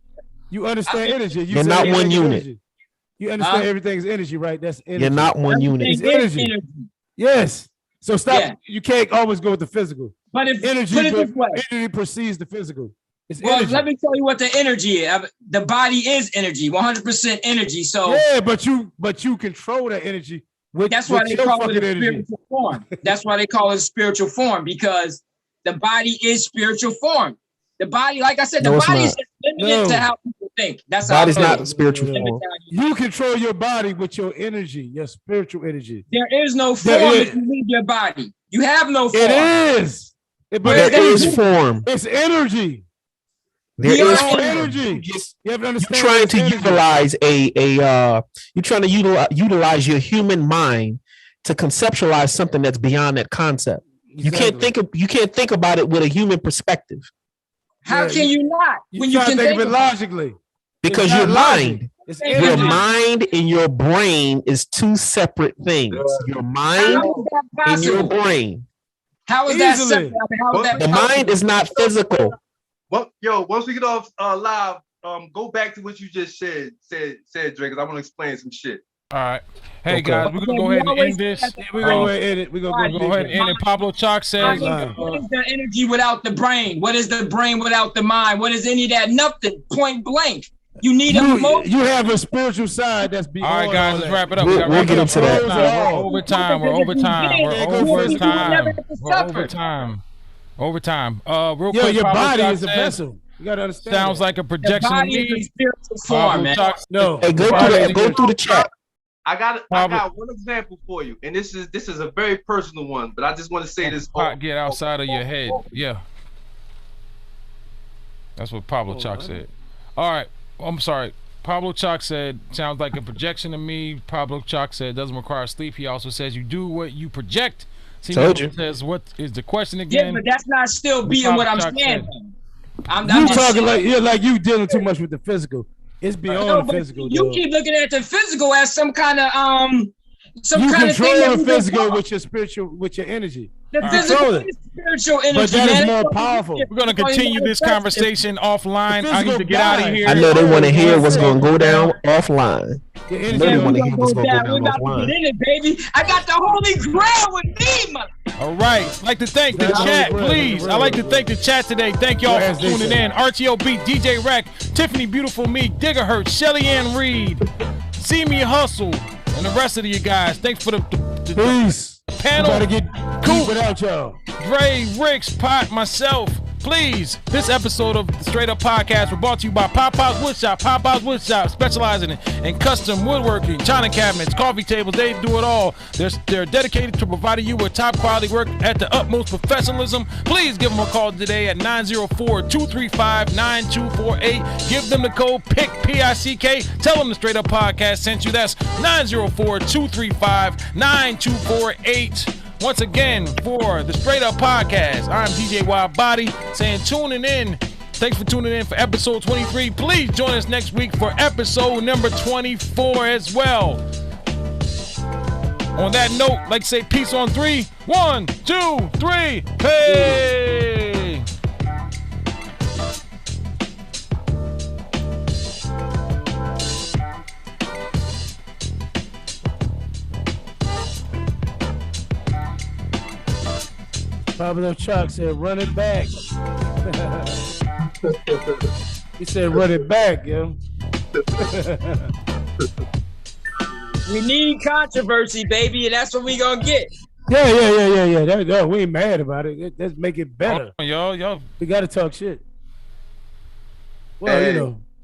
You understand energy. You're said not one everything is unit. energy. You understand everything is energy, right? That's energy. You're not one unit. It's Everything is energy. Yes. So stop. Yeah. You can't always go with the physical. But if Energy, put it this way, energy precedes the physical. It's well, energy. let me tell you what the energy is. The body is energy, 100% energy. So Yeah, but you control that energy with, that's why with they your call it fucking a energy. spiritual form. That's why they call it a spiritual form, because the body is spiritual form. The body, like I said, the No, it's body not. is limited No. to how people think. That's how Body's I feel. not spiritual No, no, form. You control your body with your energy, your spiritual energy. There is no form There is. if you leave your body. You have no form. It is. But Where it's There is energy. form. It's energy. There Your is It's all form. energy. Just- You have to You're understand. trying it's to energy. utilize you're trying to utilize your human mind to conceptualize something that's beyond that concept. You can't think about it with a human perspective How Yeah, can you not? You When try you to can think of think it logically. because It's your not logic. mind, It's Your your energy. mind and your brain is two separate things. Your mind How is that and your possible? brain. How is that Easily. separate? How is that The possible? mind is not physical. Well, yo, once we get off live, go back to what you just said, Drake, because I want to explain some shit. All right. Hey Okay. guys, we're gonna go ahead and end this. We're going to edit. We're going to Go ahead and end it. Pablo Chalk says, What is the energy without the brain? What is the brain without the mind? What is any of that? Nothing. Point blank. You need a You have a spiritual side that's beyond all right, guys, let's that. wrap it up. We'll- We gotta we'll wrap get it up. into that. We're over time. We're over time. We're Yeah, over go time. physical. We're over time. Overtime. Real Yo, quick, your Pablo body Chalk is a says, vessel. You got to understand. sounds that. like a The projection to body is a me. spiritual Pablo form, man. Chalk says, No. Hey, go through the chat. I got Pablo. one example for you, and this is a very personal one, but I just want to say this. Get outside of your head. Yeah. That's what Pablo Chalk said. All right. I'm sorry. Pablo Chalk said, sounds like a projection to me. Pablo Chalk said, doesn't require sleep. He also says, you do what you project. Told you. Says, what is the question Yeah, again? but that's not still being what I'm Pablo Chalk saying. said. I'm You just talking saying. like you dealing too much with the physical. It's beyond No, the but physical. you dog. keep looking at the physical as some kind of some You kind of thing control that the we don't physical know. with your spiritual, with your energy. The You physical control it. is spiritual energy, But that is man. more powerful. We're going to continue this conversation offline. The I need to physical get out of body. here. I know they want to hear what's going to go down offline. Your I energy know they Yeah, don't- want we to hear gonna what's go going to down. go We down about to offline. get in it, baby. I got the holy grail with me, man. All right. Like to thank the Yeah, chat, real, please. real, I like to real. thank the chat today. Thank y'all As for they tuning say. in. RTO Beat, DJ Rack, Tiffany Beautiful Me, Gigahertz, Shelly Ann Reed, See Me Hustle, and the rest of you guys. Thanks for the Peace. panel. Try to get Cool. deep without y'all. Dre, Ricks, Pot, myself. Please, this episode of the Straight Up Podcast was brought to you by Popeyes Woodshop. Popeyes Woodshop, specializing in custom woodworking, china cabinets, coffee tables. They do it all. They're dedicated to providing you with top quality work at the utmost professionalism. Please give them a call today at 904-235-9248. Give them the code PICK, P-I-C-K. Tell them the Straight Up Podcast sent you. That's 904-235-9248. Once again, for the Straight Up Podcast, I'm DJ Wild Body saying tuning in. Thanks for tuning in for episode 23. Please join us next week for episode number 24 as well. On that note, like to say peace on 3. 1, 2, 3. Hey! Pablo Chuck said, run it back. He said, run it back, yo. We need controversy, baby, and that's what we gonna get. Yeah. That, we ain't mad about it. Let's make it better. Y'all. We gotta talk shit. Well, Hey. you know.